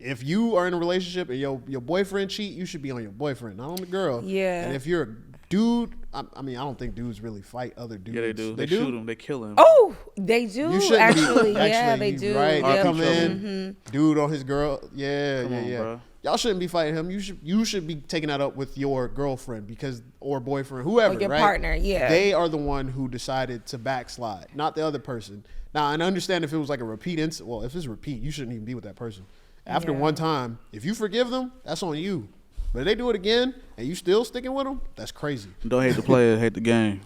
if you are in a relationship and your boyfriend cheat, you should be on your boyfriend, not on the girl.
Yeah.
And if you're a dude, I mean, I don't think dudes really fight other dudes.
Yeah, they do. They shoot him. They kill him.
Oh, they do
You shouldn't
actually.
be.
Yeah, they
you-
do.
Right? They
Yep.
come in, dude on his girl. Yeah,
Come
yeah,
on,
yeah.
bro.
Y'all shouldn't be fighting him. You should be taking that up with your girlfriend or boyfriend, whoever,
Or your
right?
partner, yeah.
They are the one who decided to backslide, not the other person. Now, I understand if it was like a repeat incident. Well, if it's repeat, you shouldn't even be with that person. After
Yeah.
one time, if you forgive them, that's on you. But if they do it again and you still sticking with them, that's crazy.
Don't hate the player, hate the game.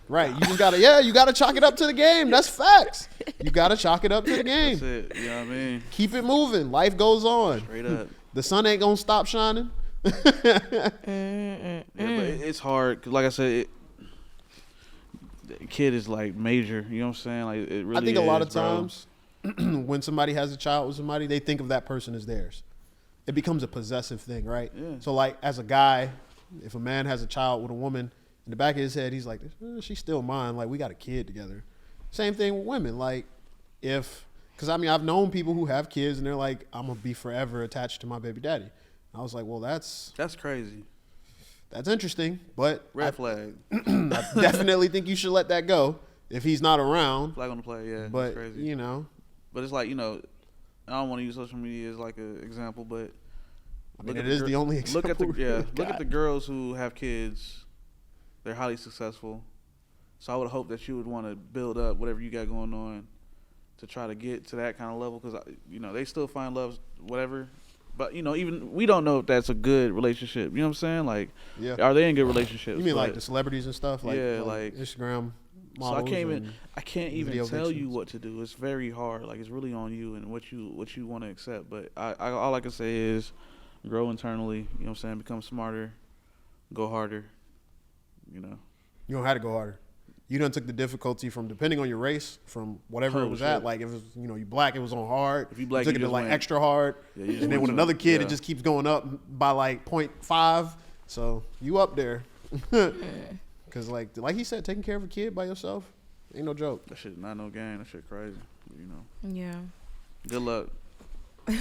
Right? You just gotta chalk it up to the game. That's facts. You gotta chalk it up to the game.
That's it. You know what I mean?
Keep it moving. Life goes on.
Straight up.
The sun ain't gonna stop shining.
Yeah, but it's hard. 'Cause like I said, the kid is like major. You know what I'm saying? Like it really.
I think a lot
is,
of
bro.
times when somebody has a child with somebody, they think of that person as theirs. It becomes a possessive thing, right?
Yeah.
So like as a guy, if a man has a child with a woman, in the back of his head, he's like, she's still mine. Like we got a kid together. Same thing with women. Like because I mean, I've known people who have kids and they're like, I'm gonna be forever attached to my baby daddy. I was like, well, that's
crazy.
interesting, but
Red flag.
I definitely think you should let that go if he's not around.
Flag on the play. Yeah.
But
it's crazy.
you know,
But it's like, I don't want to use social media as like an example, but
I mean,
look
it
at
is the only
Look at the
example we've
look at
got.
the girls who have kids. They're highly successful. So I would hope that you would want to build up whatever you got going on to try to get to that kind of level, because they still find love, whatever. But even we don't know if that's a good relationship. You know what I'm saying? Like,
Yeah.
are they in good relationships?
You mean like
But-
the celebrities and stuff? Like,
Yeah, like-
Instagram
So I
models.
can't
and-
even
video
tell you
vixens.
what to do. It's very hard. Like, it's really on you and what you want to accept. But all I can say is grow internally. You know what I'm saying? Become smarter, go harder.
You don't have to go harder. You done took the difficulty from, depending on your race, from whatever it was at.
100%.
Like if it was, you black, it was on hard.
If you black,
took
you
it to
just
like
win.
extra hard.
Yeah, you just
and then
win
with another
some-
kid,
yeah.
it just keeps going up by like 0.5. So you up there. Because like he said, taking care of a kid by yourself ain't no joke.
That shit not no game. That shit crazy.
Yeah.
Good luck.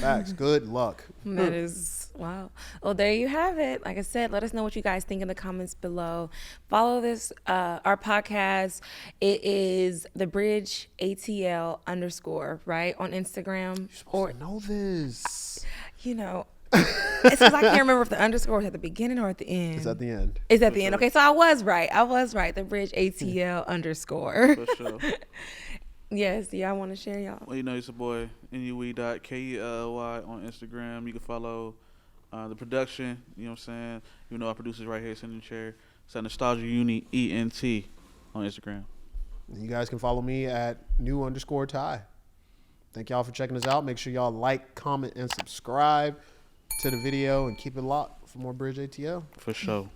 Facts. Good luck.
That is wow. Well, there you have it. Like I said, let us know what you guys think in the comments below. Follow this our podcast. It is the Bridge ATL _ right on Instagram. Or
Know this.
it's because I can't remember if the underscore was at the beginning or at the end.
It's at the end.
It's at the end. Okay, so I was right. The Bridge ATL _
For sure.
Yes. Do y'all want to share y'all?
Well, it's your boy NUE.KELY on Instagram. You can follow the production. You know what I'm saying? Our producer's right here sitting in the chair. It's at Nostalgia Uni ENT on Instagram.
And you guys can follow me at new_Ty. Thank y'all for checking us out. Make sure y'all like, comment, and subscribe to the video and keep it locked for more Bridge ATL.
For sure.